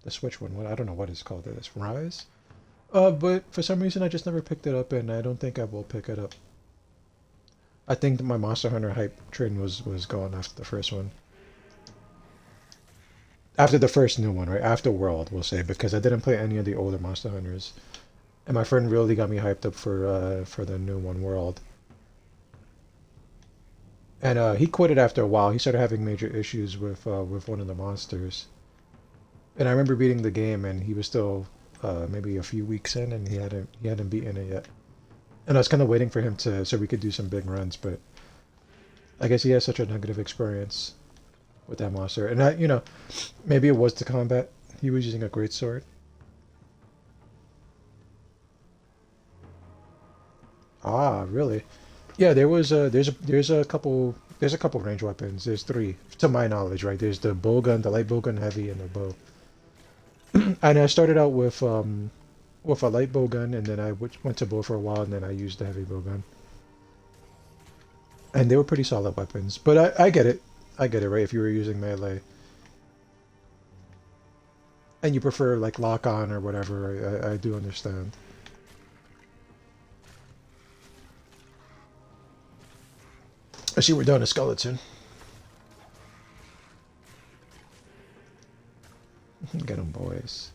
Switch one. What I don't know what it's called. It's Rise. But for some reason I just never picked it up, and I don't think I will pick it up. I think that my Monster Hunter hype train was gone after the first one. After the first new one, right? After World, we'll say, because I didn't play any of the older Monster Hunters, and my friend really got me hyped up for the new one, World. And he quit it after a while. He started having major issues with one of the monsters. And I remember beating the game, and he was still maybe a few weeks in, and he hadn't beaten it yet. And I was kind of waiting for him to so we could do some big runs, but I guess he has such a negative experience with that monster. And maybe it was the combat. He was using a great sword. Ah, really? Yeah, there's a couple range weapons. There's three, to my knowledge, right? There's the bow gun, the light bow gun, heavy, and the bow. And I started out with a light bow gun, and then I went to bow for a while, and then I used the heavy bow gun. And they were pretty solid weapons. But I get it. I get it, right? If you were using melee and you prefer like lock on or whatever, I do understand. I see we're down a skeleton. Get them, boys.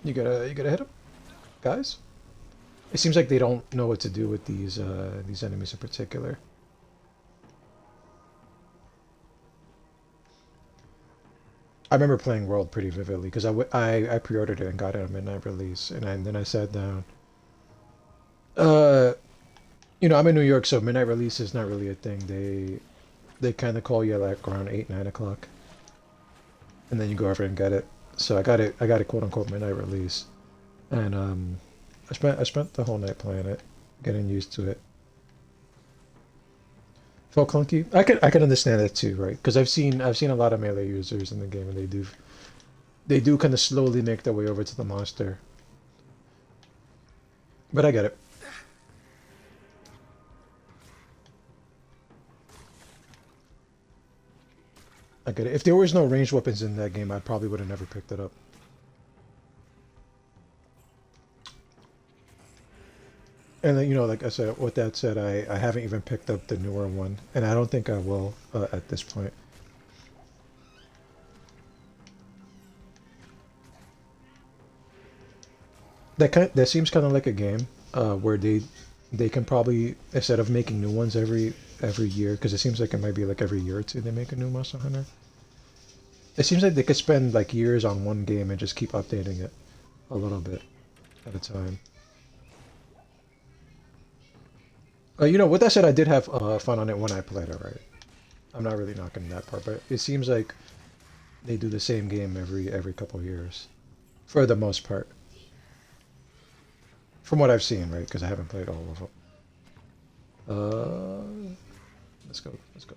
You gotta hit them, guys. It seems like they don't know what to do with these enemies in particular. I remember playing World pretty vividly because I pre-ordered it and got it on midnight release, and then I sat down. Uh, I'm in New York, so midnight release is not really a thing. They kind of call you like around 8, 9 o'clock, and then you go over and get it. So I got it quote unquote midnight release, and I spent the whole night playing it, getting used to it. Felt clunky. I can understand that too, right? Because I've seen a lot of melee users in the game, and they do kind of slowly make their way over to the monster. But I get it. I get it. If there was no ranged weapons in that game, I probably would have never picked it up. And then, like I said, with that said, I haven't even picked up the newer one, and I don't think I will at this point. That seems kind of like a game where they can probably, instead of making new ones every year, because it seems like it might be like every year or two they make a new Monster Hunter. It seems like they could spend like years on one game and just keep updating it a little bit at a time. With that said, I did have fun on it when I played it, right? I'm not really knocking that part, but it seems like they do the same game every couple years, for the most part. From what I've seen, right? Because I haven't played all of them. Let's go. Let's go.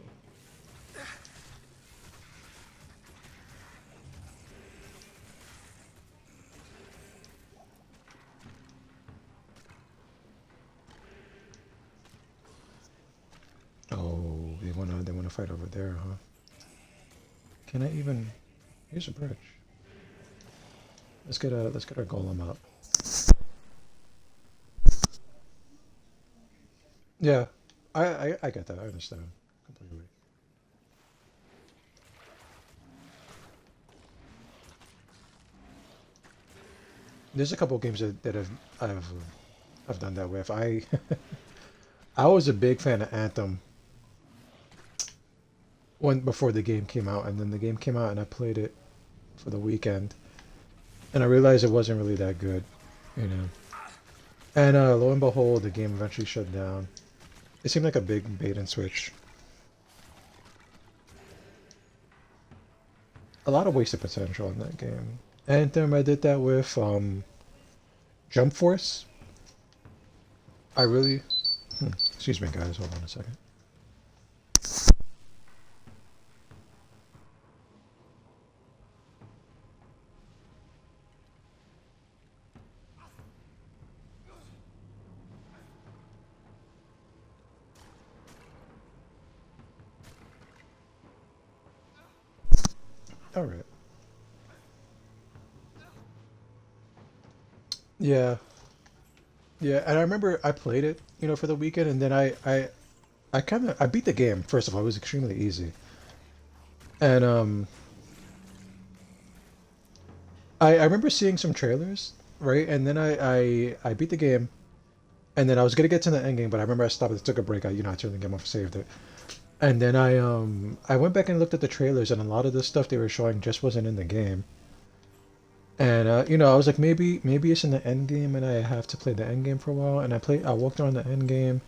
Oh, they wanna fight over there, huh? Can I even? Here's a bridge. Let's get our golem up. Yeah, I get that. I understand completely. There's a couple games that I've done that with. I was a big fan of Anthem when before the game came out, and then the game came out and I played it for the weekend, and I realized it wasn't really that good, you know. And lo and behold, the game eventually shut down. It seemed like a big bait and switch. A lot of wasted potential in that game. Anthem, I did that with Jump Force. I really... Excuse me, guys. Hold on a second. All right. Yeah. Yeah, and I remember I played it, you know, for the weekend, and then I kind of I beat the game. First of all, it was extremely easy, and I remember seeing some trailers, right? And then I beat the game, and then I was gonna get to the end game, but I remember I stopped. I took a break. I turned the game off, saved it, and then I went back and looked at the trailers, and a lot of the stuff they were showing just wasn't in the game. And I was like, maybe it's in the end game, and I have to play the end game for a while. And I walked around the end game,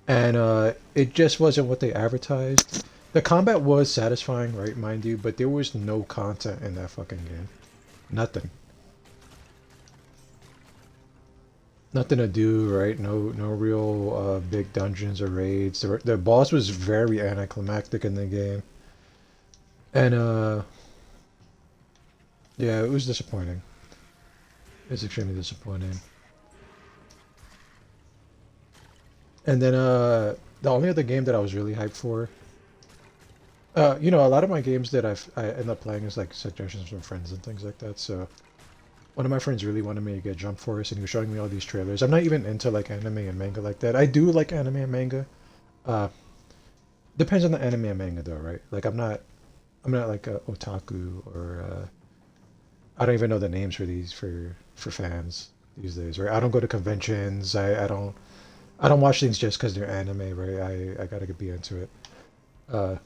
and it just wasn't what they advertised. The combat was satisfying, right, mind you, but there was no content in that fucking game. Nothing. Nothing to do, right? No real big dungeons or raids. The boss was very anticlimactic in the game, and yeah, it was disappointing. It's extremely disappointing. And then the only other game that I was really hyped for, a lot of my games that I end up playing is like suggestions from friends and things like that. So one of my friends really wanted me to get Jump Force, and he was showing me all these trailers. I'm not even into like anime and manga like that. I do like anime and manga. Uh, Depends on the anime and manga though, right? Like I'm not like a otaku or I don't even know the names for these for fans these days, right? I don't go to conventions. I don't watch things just because they're anime, right? I gotta be into it. Uh,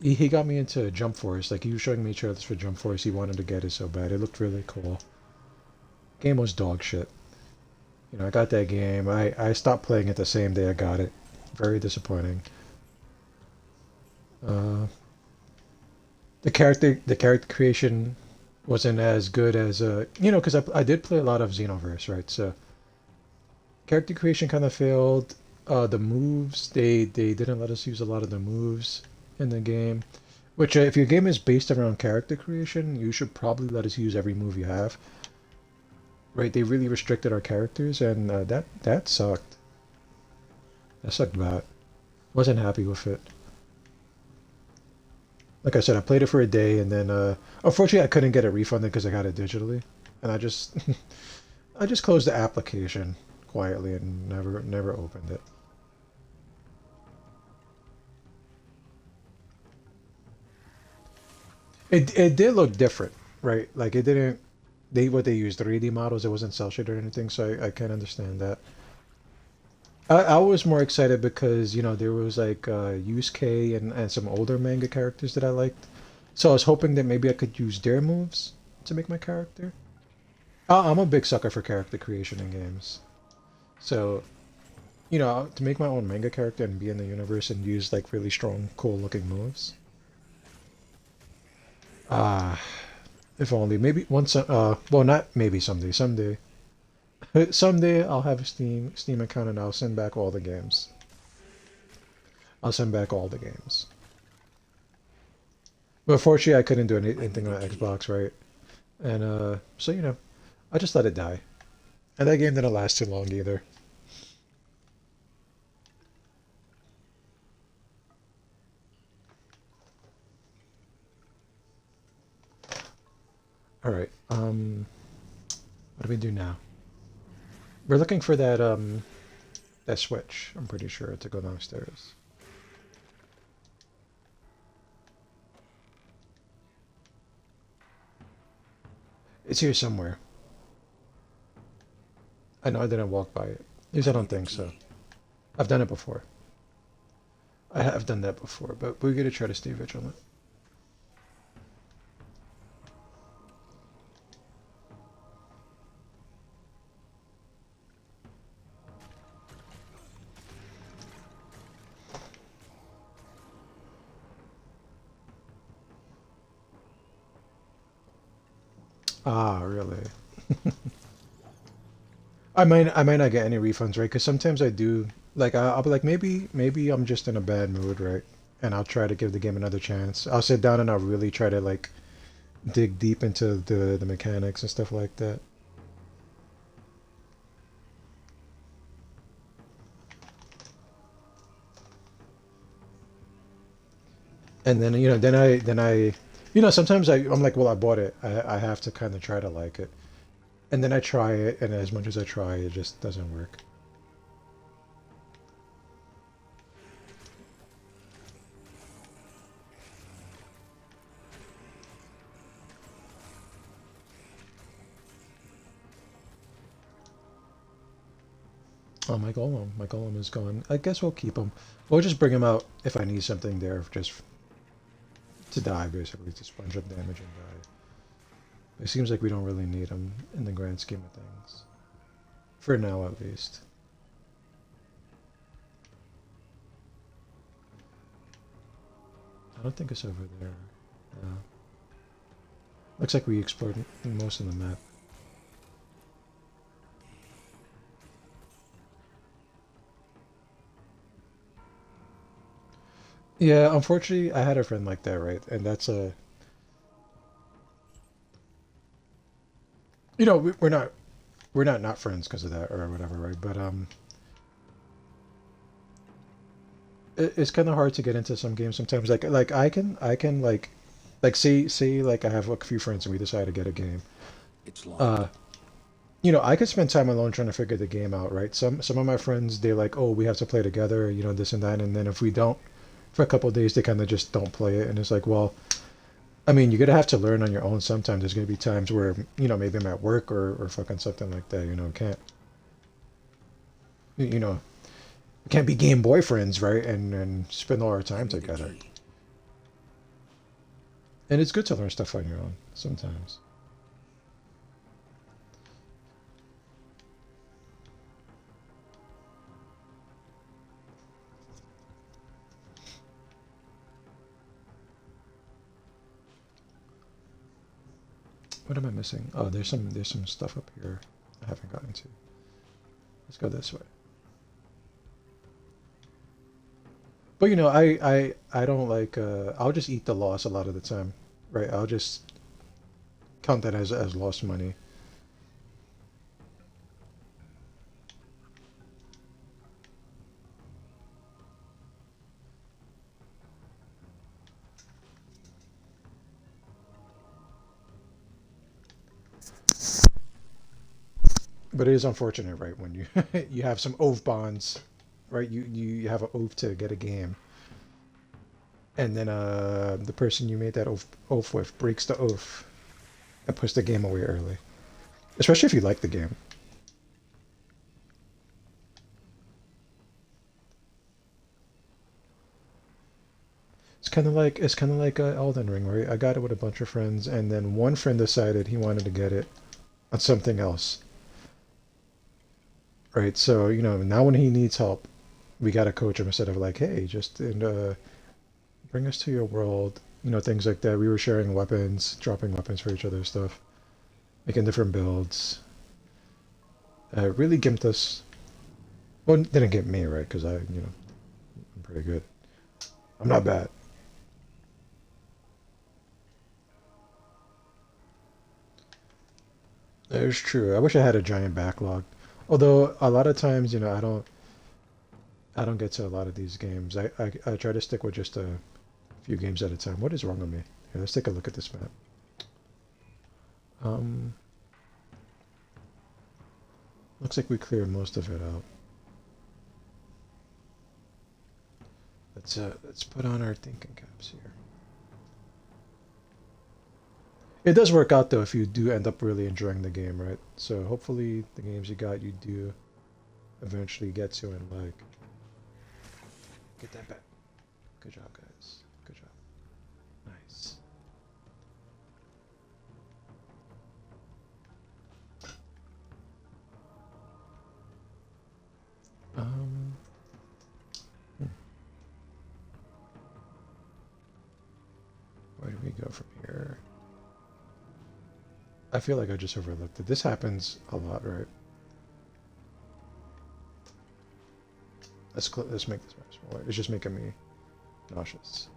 he got me into Jump Force. Like he was showing me trailers for Jump Force. He wanted to get it so bad. It looked really cool. Game was dog shit. I got that game. I stopped playing it the same day I got it. Very disappointing. Uh, the character creation wasn't as good as because I did play a lot of Xenoverse, right? So character creation kind of failed. The moves they didn't let us use a lot of the moves in the game, which if your game is based around character creation, you should probably let us use every move you have. Right? They really restricted our characters, and that sucked. That sucked bad. Wasn't happy with it. Like I said, I played it for a day, and then unfortunately I couldn't get it refunded because I got it digitally, and I just I just closed the application quietly and never opened it. It did look different, right? Like it didn't what they used 3D models. It wasn't cel shaded or anything, so I can understand that. I was more excited because there was like Yusuke and some older manga characters that I liked, so I was hoping that maybe I could use their moves to make my character. I'm a big sucker for character creation in games, so to make my own manga character and be in the universe and use like really strong, cool looking moves. Ah, if only maybe once. Well, not maybe someday. Someday. Someday I'll have a Steam account and I'll send back all the games. I'll send back all the games. But fortunately, I couldn't do anything on Xbox, right? And so I just let it die. And that game didn't last too long either. All right. What do we do now? We're looking for that switch. I'm pretty sure to go downstairs. It's here somewhere. I know I didn't walk by it. At least I don't think so. I've done it before. I have done that before, but we're gonna try to stay vigilant. Ah, really? I might not get any refunds, right? Because sometimes I do, like, I'll be like, maybe I'm just in a bad mood, right? And I'll try to give the game another chance. I'll sit down and I'll really try to like dig deep into the mechanics and stuff like that. And then sometimes I'm like, well, I bought it. I have to kind of try to like it. And then I try it, and as much as I try, it just doesn't work. Oh, my golem is gone. I guess we'll keep him. We'll just bring him out if I need something there, just to die, basically, to sponge up damage and die. It seems like we don't really need him in the grand scheme of things. For now, at least. I don't think it's over there. No. Looks like we explored most of the map. Yeah, unfortunately, I had a friend like that, right? And that's a... we're not friends because of that or whatever, right? But it's kind of hard to get into some games sometimes. Like I can like say like I have a few friends and we decide to get a game. It's locked. I could spend time alone trying to figure the game out, right? Some of my friends, they're like, oh, we have to play together, this and that, and then if we don't, for a couple of days, they kind of just don't play it, and it's like, well, I mean, you're gonna have to learn on your own sometimes. There's gonna be times where, maybe I'm at work or fucking something like that, you know, can't be game boyfriends, right? And spend all our time together. And it's good to learn stuff on your own sometimes. What am I missing? Oh, there's some stuff up here I haven't gotten to. Let's go this way. But I don't like I'll just eat the loss a lot of the time, right? I'll just count that as lost money. But it is unfortunate, right, when you you have some oath bonds, right? You have an oath to get a game, and then the person you made that oath with breaks the oath and puts the game away early, especially if you like the game. It's kind of like Elden Ring, right? I got it with a bunch of friends, and then one friend decided he wanted to get it on something else, right? So now when he needs help, we gotta coach him instead of like, hey, just bring us to your world, things like that. We were sharing weapons, dropping weapons for each other, stuff, making different builds. Really gimped us. Well, didn't get me, right? Because I'm pretty good. I'm not bad. It's true. I wish I had a giant backlog. Although a lot of times, I don't get to a lot of these games. I try to stick with just a few games at a time. What is wrong with me? Here, let's take a look at this map. Um, Looks like we cleared most of it out. Let's put on our thinking caps here. It does work out though if you do end up really enjoying the game, right? So hopefully the games you got, you do eventually get to and like. Get that back. Good job, guys. Good job. Nice. Hmm. Where do we go from here? I feel like I just overlooked it. This happens a lot, right? Let's make this map smaller. It's just making me nauseous.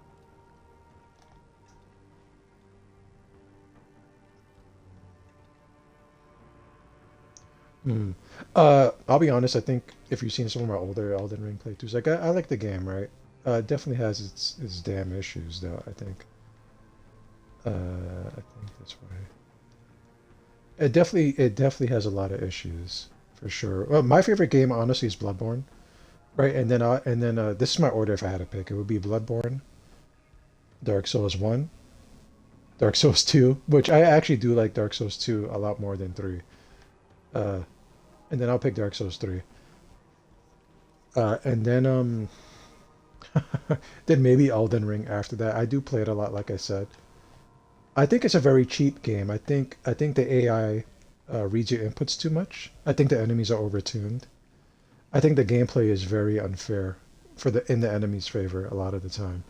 I'll be honest. I think if you've seen some of my older Elden Ring playthroughs, like I like the game, right? It definitely has its damn issues, though. I think this way. It definitely has a lot of issues for sure. Well, my favorite game, honestly, is Bloodborne, right? And then this is my order if I had to pick. It would be Bloodborne, Dark Souls 1, Dark Souls 2, which I actually do like Dark Souls 2 a lot more than 3. Uh, and then I'll pick Dark Souls 3. And then then maybe Elden Ring after that. I do play it a lot, like I said. I think it's a very cheap game. I think the AI reads your inputs too much. I think the enemies are overtuned. I think the gameplay is very unfair in the enemy's favor a lot of the time.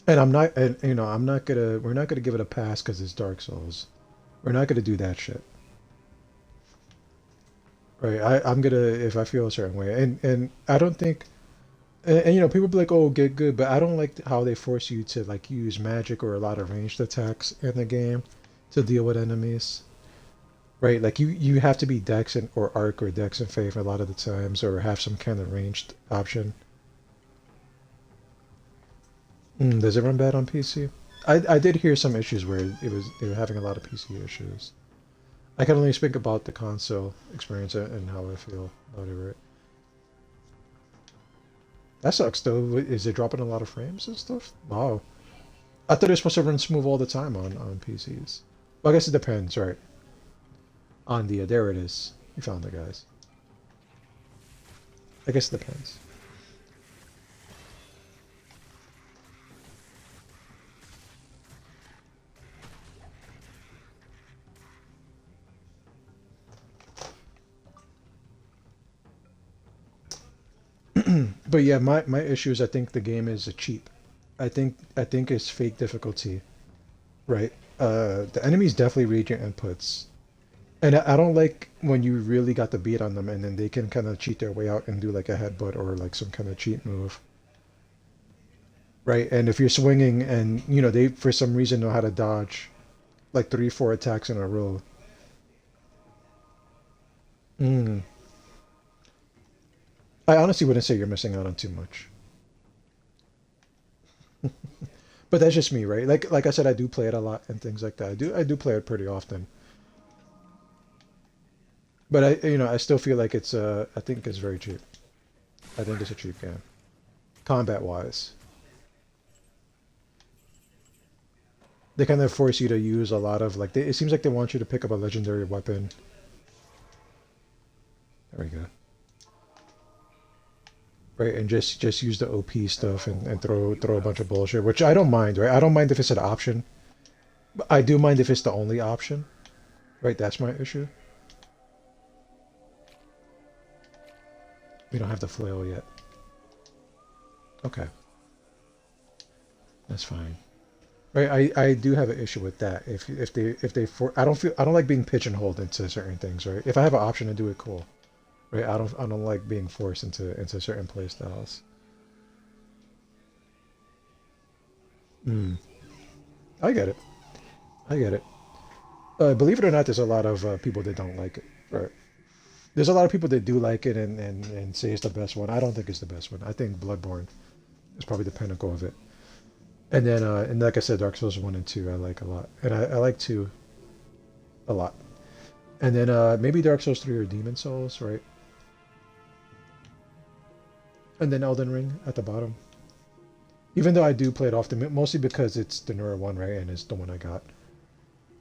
And we're not gonna give it a pass because it's Dark Souls. We're not gonna do that shit. Right? I'm gonna if I feel a certain way, and I don't think, and people be like, oh, get good, but I don't like how they force you to like use magic or a lot of ranged attacks in the game to deal with enemies. Right? Like you have to be Dex and or Arc or Dex and Faith a lot of the times, or have some kind of ranged option. Does it run bad on PC? I did hear some issues where they were having a lot of PC issues. I can only speak about the console experience and how I feel about it, right? That sucks though. Is it dropping a lot of frames and stuff? Wow. I thought it was supposed to run smooth all the time on PCs. Well, I guess it depends, right? On the there it is. You found it, guys. I guess it depends. But yeah, my issue is I think the game is a cheap. I think it's fake difficulty, right? The enemies definitely read your inputs, and I don't like when you really got the beat on them, and then they can kind of cheat their way out and do like a headbutt or like some kind of cheat move, right? And if you're swinging and they for some reason know how to dodge, like 3, 4 attacks in a row. Mm. I honestly wouldn't say you're missing out on too much. But that's just me, right? Like I said, I do play it a lot and things like that. I do play it pretty often. But I still feel like I think it's very cheap. I think it's a cheap game. Combat wise. They kind of force you to use a lot of like it seems like they want you to pick up a legendary weapon. There we go. Right, and just use the OP stuff and throw a bunch of bullshit, which I don't mind, right? I don't mind if it's an option. But I do mind if it's the only option. Right, that's my issue. We don't have the flail yet. Okay. That's fine. Right, I do have an issue with that. I don't like being pigeonholed into certain things, right? If I have an option to do it, cool. Right, I don't like being forced into certain play styles. I get it. I get it. Believe it or not, there's a lot of people that don't like it. Right. There's a lot of people that do like it and say it's the best one. I don't think it's the best one. I think Bloodborne is probably the pinnacle of it. And then, and like I said, Dark Souls 1 and 2 I like a lot. And I like 2 a lot. And then maybe Dark Souls 3 or Demon Souls, right? And then Elden Ring at the bottom. Even though I do play it often, mostly because it's the newer one, right? And it's the one I got.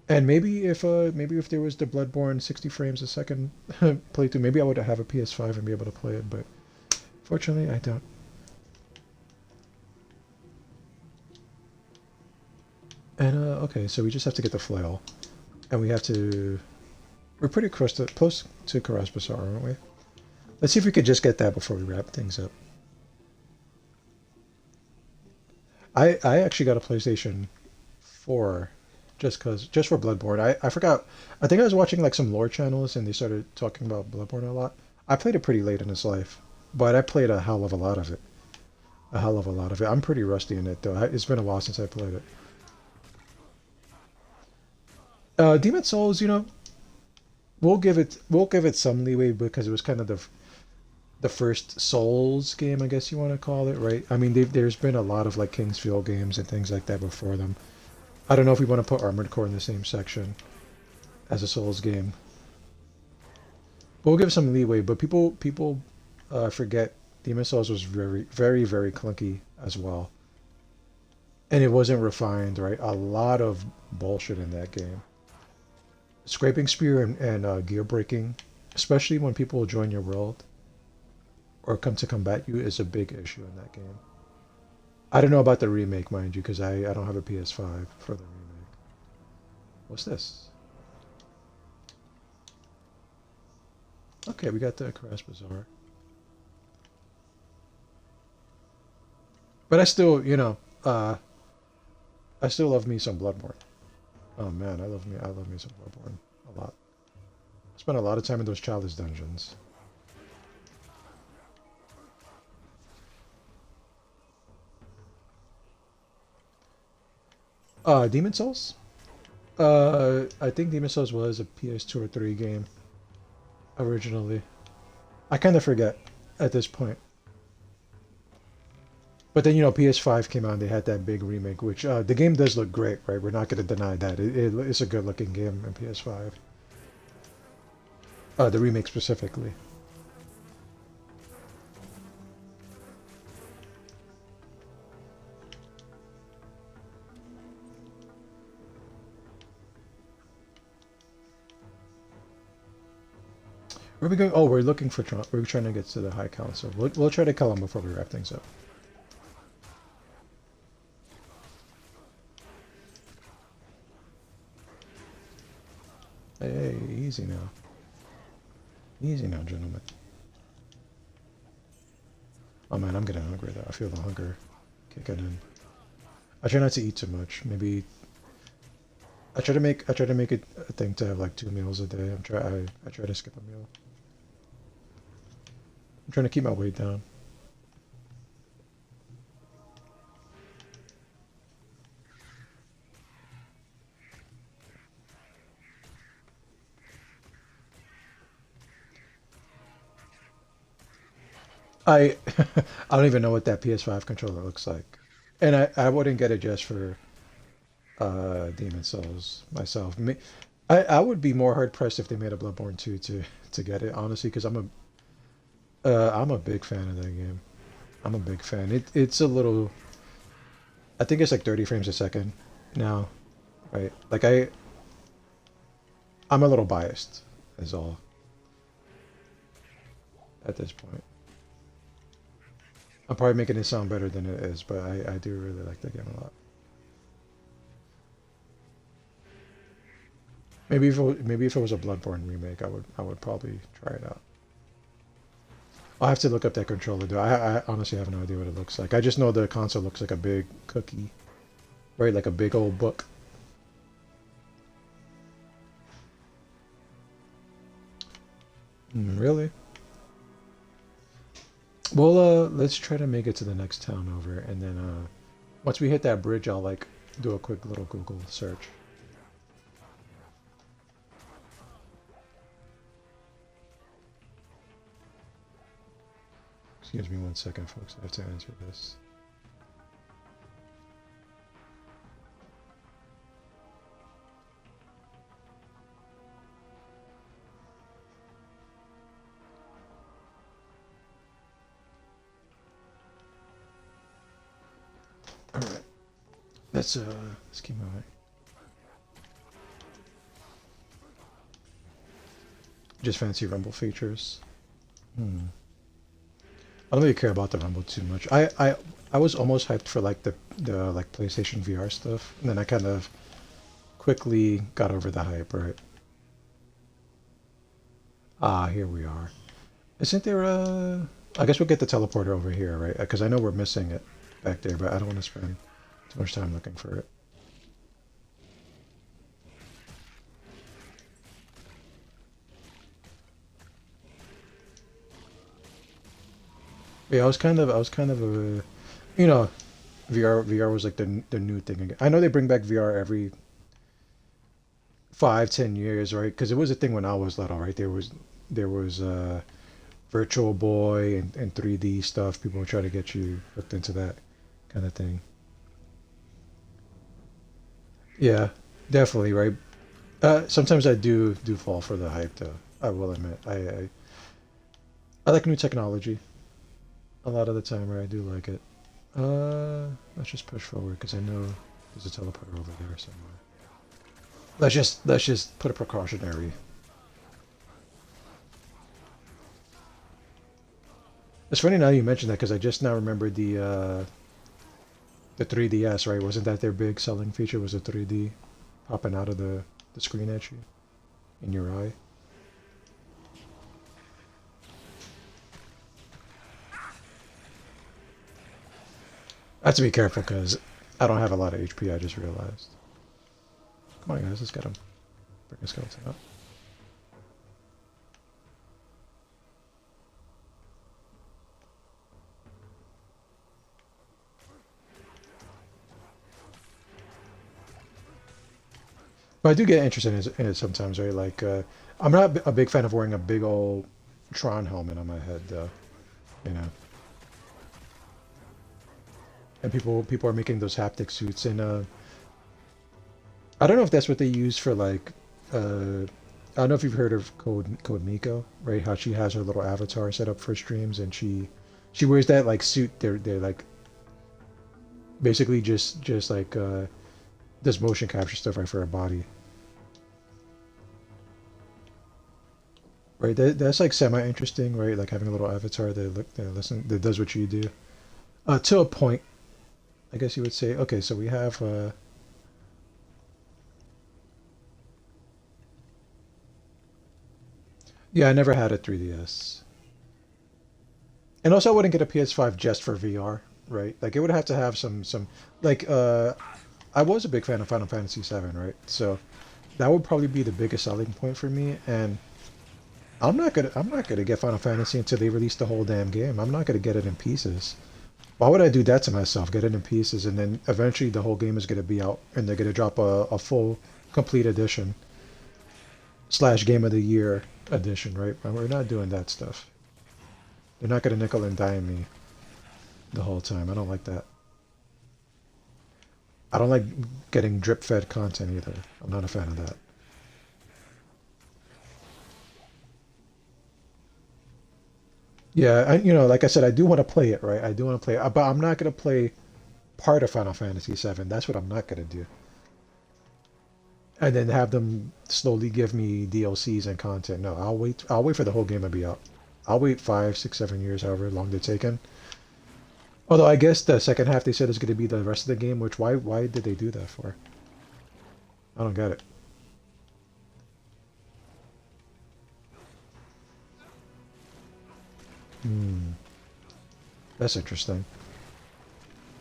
And maybe if there was the Bloodborne 60 frames a second playthrough, maybe I would have a PS5 and be able to play it, but fortunately I don't. And okay, so we just have to get the flail. And we have to... We're pretty close to Karaz Bazaar, aren't we? Let's see if we could just get that before we wrap things up. I actually got a PlayStation 4 just for Bloodborne. I forgot. I think I was watching like some lore channels and they started talking about Bloodborne a lot. I played it pretty late in its life, but I played a hell of a lot of it. A hell of a lot of it. I'm pretty rusty in it though. It's been a while since I played it. Demon Souls, you know, we'll give it some leeway because it was kind of the first Souls game, I guess you want to call it, right? I mean, there's been a lot of like Kingsfield games and things like that before them. I don't know if we want to put Armored Core in the same section as a Souls game. But we'll give some leeway. But people forget Demon Souls was very, very, very clunky as well. And it wasn't refined, right? A lot of bullshit in that game. Scraping spear and gear breaking, especially when people join your world or come to combat you, is a big issue in that game. I don't know about the remake, mind you, because I don't have a PS5 for the remake. What's this? Okay, we got the Karaz Bazaar. But I still, you know, I still love me some Bloodborne. Oh man, I love me some Bloodborne a lot. Spent a lot of time in those childish dungeons. Demon Souls? I think Demon Souls was a PS2 or 3 game originally. I kind of forget at this point. But then, you know, PS5 came out and they had that big remake, which the game does look great, right? We're not going to deny that. It's a good looking game in PS5. The remake specifically. Where are we going? Oh, we're looking for Trump. We're trying to get to the High Council. We'll try to kill him before we wrap things up. Hey, easy now. Easy now, gentlemen. Oh man, I'm getting hungry though. I feel the hunger kicking in. I try not to eat too much. Maybe I try to make it a thing to have like 2 meals a day. I try to skip a meal. I'm trying to keep my weight down. I I don't even know what that PS5 controller looks like. And I wouldn't get it just for Demon Souls myself. I would be more hard pressed if they made a Bloodborne 2 to get it, honestly, because I'm a big fan of that game. I'm a big fan. It's a little, I think it's like 30 frames a second now, right? Like I'm a little biased, is all. At this point. I'm probably making it sound better than it is, but I do really like that game a lot. Maybe if it was a Bloodborne remake, I would probably try it out. I'll have to look up that controller though. I honestly have no idea what it looks like. I just know the console looks like a big cookie, right? Like a big old book. Really? Well, let's try to make it to the next town over, and then once we hit that bridge, I'll like do a quick little Google search. Excuse me 1 second, folks. I have to answer this. All right. Let's keep moving. Just fancy Rumble features. I don't really care about the Rumble too much. I was almost hyped for like the like PlayStation VR stuff, and then I kind of quickly got over the hype, right? Ah, here we are. Isn't there a... I guess we'll get the teleporter over here, right? Because I know we're missing it back there, but I don't want to spend too much time looking for it. Yeah, I was kind of a, you know, VR was like the new thing again. I know they bring back VR every 5, 10 years, right? Because it was a thing when I was little, right? There was Virtual Boy and 3D stuff. People would try to get you hooked into that kind of thing. Yeah, definitely, right? Sometimes I do fall for the hype, though. I will admit, I like new technology. A lot of the time, right? I do like it. Let's just push forward because I know there's a teleporter over there somewhere. Let's just put a precautionary. It's funny now you mentioned that because I just now remembered the 3DS, right? Wasn't that their big selling feature? Was the 3D popping out of the screen at you in your eye? I have to be careful because I don't have a lot of HP, I just realized. Come on, guys, let's get him. Bring a skeleton up. But I do get interested in it sometimes, right? Like, I'm not a big fan of wearing a big old Tron helmet on my head, though. You know. And people are making those haptic suits, and I don't know if that's what they use for like. I don't know if you've heard of Code Miko, right? How she has her little avatar set up for streams, and she wears that like suit. They're like basically just like does motion capture stuff right for her body. Right, that's like semi-interesting, right? Like having a little avatar that does what you do. To a point, I guess you would say. Okay, so we have yeah, I never had a 3DS. And also I wouldn't get a PS5 just for VR, right? Like it would have to have some like I was a big fan of Final Fantasy VII, right? So that would probably be the biggest selling point for me, and I'm not gonna get Final Fantasy until they release the whole damn game. I'm not gonna get it in pieces. Why would I do that to myself? Get it in pieces, and then eventually the whole game is gonna be out, and they're gonna drop a full, complete edition / Game of the Year edition, right? But we're not doing that stuff. They're not gonna nickel and dime me the whole time. I don't like that. I don't like getting drip-fed content either. I'm not a fan of that. Yeah, like I said, I do want to play it, right? I do want to play it, but I'm not gonna play part of Final Fantasy VII. That's what I'm not gonna do. And then have them slowly give me DLCs and content. No, I'll wait. I'll wait for the whole game to be out. I'll wait 5, 6, 7 years, however long they're taking. Although I guess the second half they said is going to be the rest of the game. Which why did they do that for? I don't get it. That's interesting.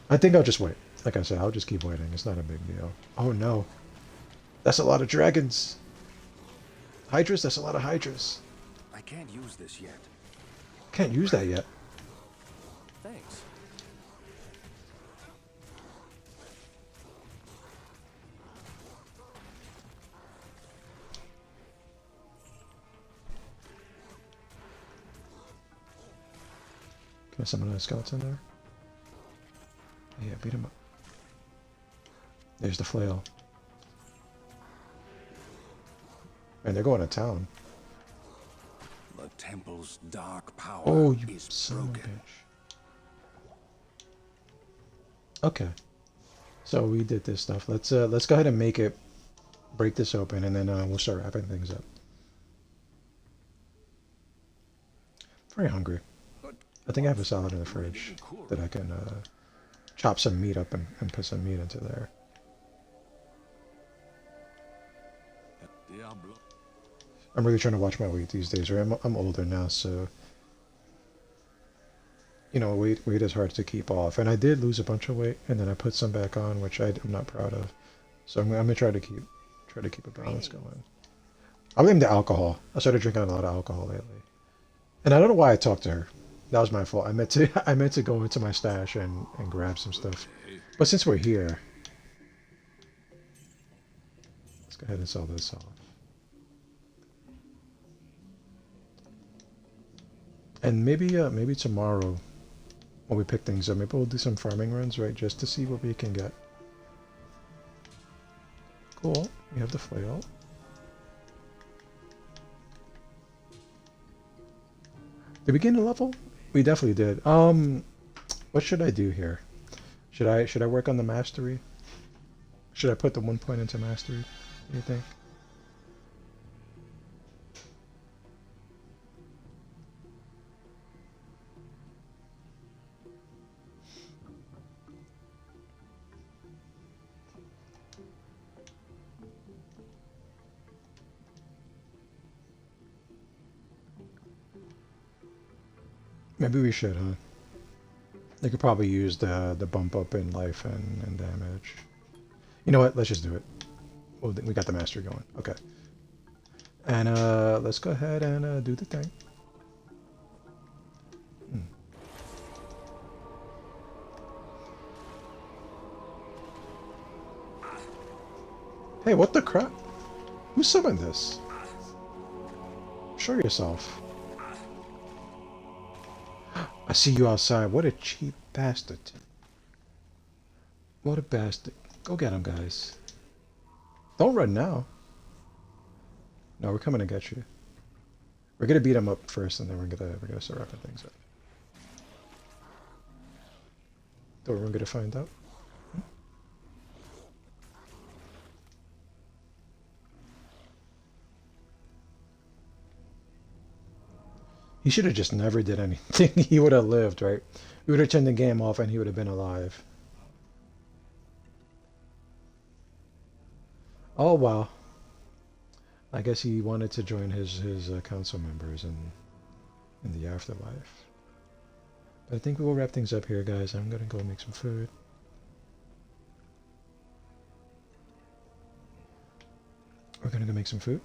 I think I'll just wait. Like I said, I'll just keep waiting. It's not a big deal. Oh no. That's a lot of dragons. Hydras? That's a lot of Hydras. I can't use this yet. Can't use that yet. Thanks. Can I summon a skeleton there? Yeah, beat him up. There's the flail. And they're going to town. The temple's dark power Oh, you is son of a broken. bitch. Okay. So we did this stuff. Let's go ahead and make it, break this open, and then we'll start wrapping things up. Very hungry. I think I have a salad in the fridge that I can chop some meat up and put some meat into there. I'm really trying to watch my weight these days, right? I'm older now, so you know, weight is hard to keep off. And I did lose a bunch of weight, and then I put some back on, which I'm not proud of. So I'm gonna try to keep a balance going. I blame the alcohol. I started drinking a lot of alcohol lately, and I don't know why I talked to her. That was my fault. I meant to go into my stash and grab some stuff. But since we're here, let's go ahead and sell this off. And maybe tomorrow, when we pick things up, maybe we'll do some farming runs, right? Just to see what we can get. Cool. We have the flail. Did we gain a level? We definitely did. What should I do here? Should I work on the mastery? Should I put the 1 point into mastery? Do you think? Maybe we should, huh? They could probably use the bump up in life and damage. You know what? Let's just do it. Well, we got the mastery going. Okay. And let's go ahead and do the thing. Hey, what the crap? Who summoned this? Show yourself. I see you outside. What a cheap bastard. What a bastard. Go get him, guys. Don't run now. No, we're coming to get you. We're gonna beat him up first, and then we're gonna start wrapping things up. Don't we're gonna find out. He should have just never did anything. He would have lived, right? We would have turned the game off and he would have been alive. Oh, wow. I guess he wanted to join his council members in the afterlife. But I think we will wrap things up here, guys. I'm going to go make some food. We're going to go make some food.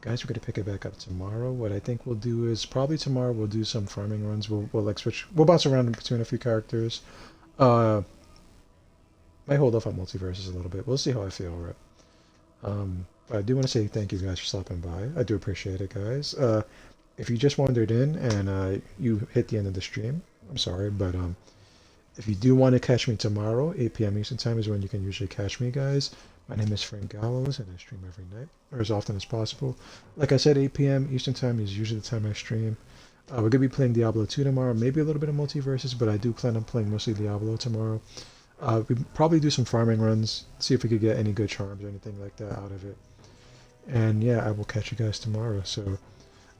Guys, we're going to pick it back up tomorrow. What I think we'll do is probably tomorrow we'll do some farming runs. We'll like switch. We'll bounce around between a few characters. Might hold off on multiverses a little bit. We'll see how I feel, right? But I do want to say thank you guys for stopping by. I do appreciate it, guys. If you just wandered in and you hit the end of the stream, I'm sorry, but if you do want to catch me tomorrow, 8 p.m. Eastern Time is when you can usually catch me, guys. My name is Frank Gallows, and I stream every night, or as often as possible. Like I said, 8 p.m. Eastern Time is usually the time I stream. We're going to be playing Diablo 2 tomorrow, maybe a little bit of multiverses, but I do plan on playing mostly Diablo tomorrow. We probably do some farming runs, see if we could get any good charms or anything like that out of it. And yeah, I will catch you guys tomorrow. So,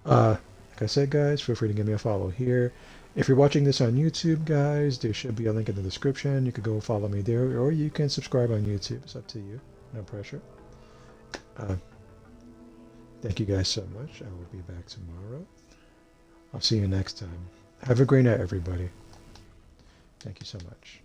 like I said, guys, feel free to give me a follow here. If you're watching this on YouTube, guys, there should be a link in the description. You could go follow me there, or you can subscribe on YouTube. It's up to you. No pressure. Thank you guys so much. I will be back tomorrow. I'll see you next time. Have a great night, everybody. Thank you so much.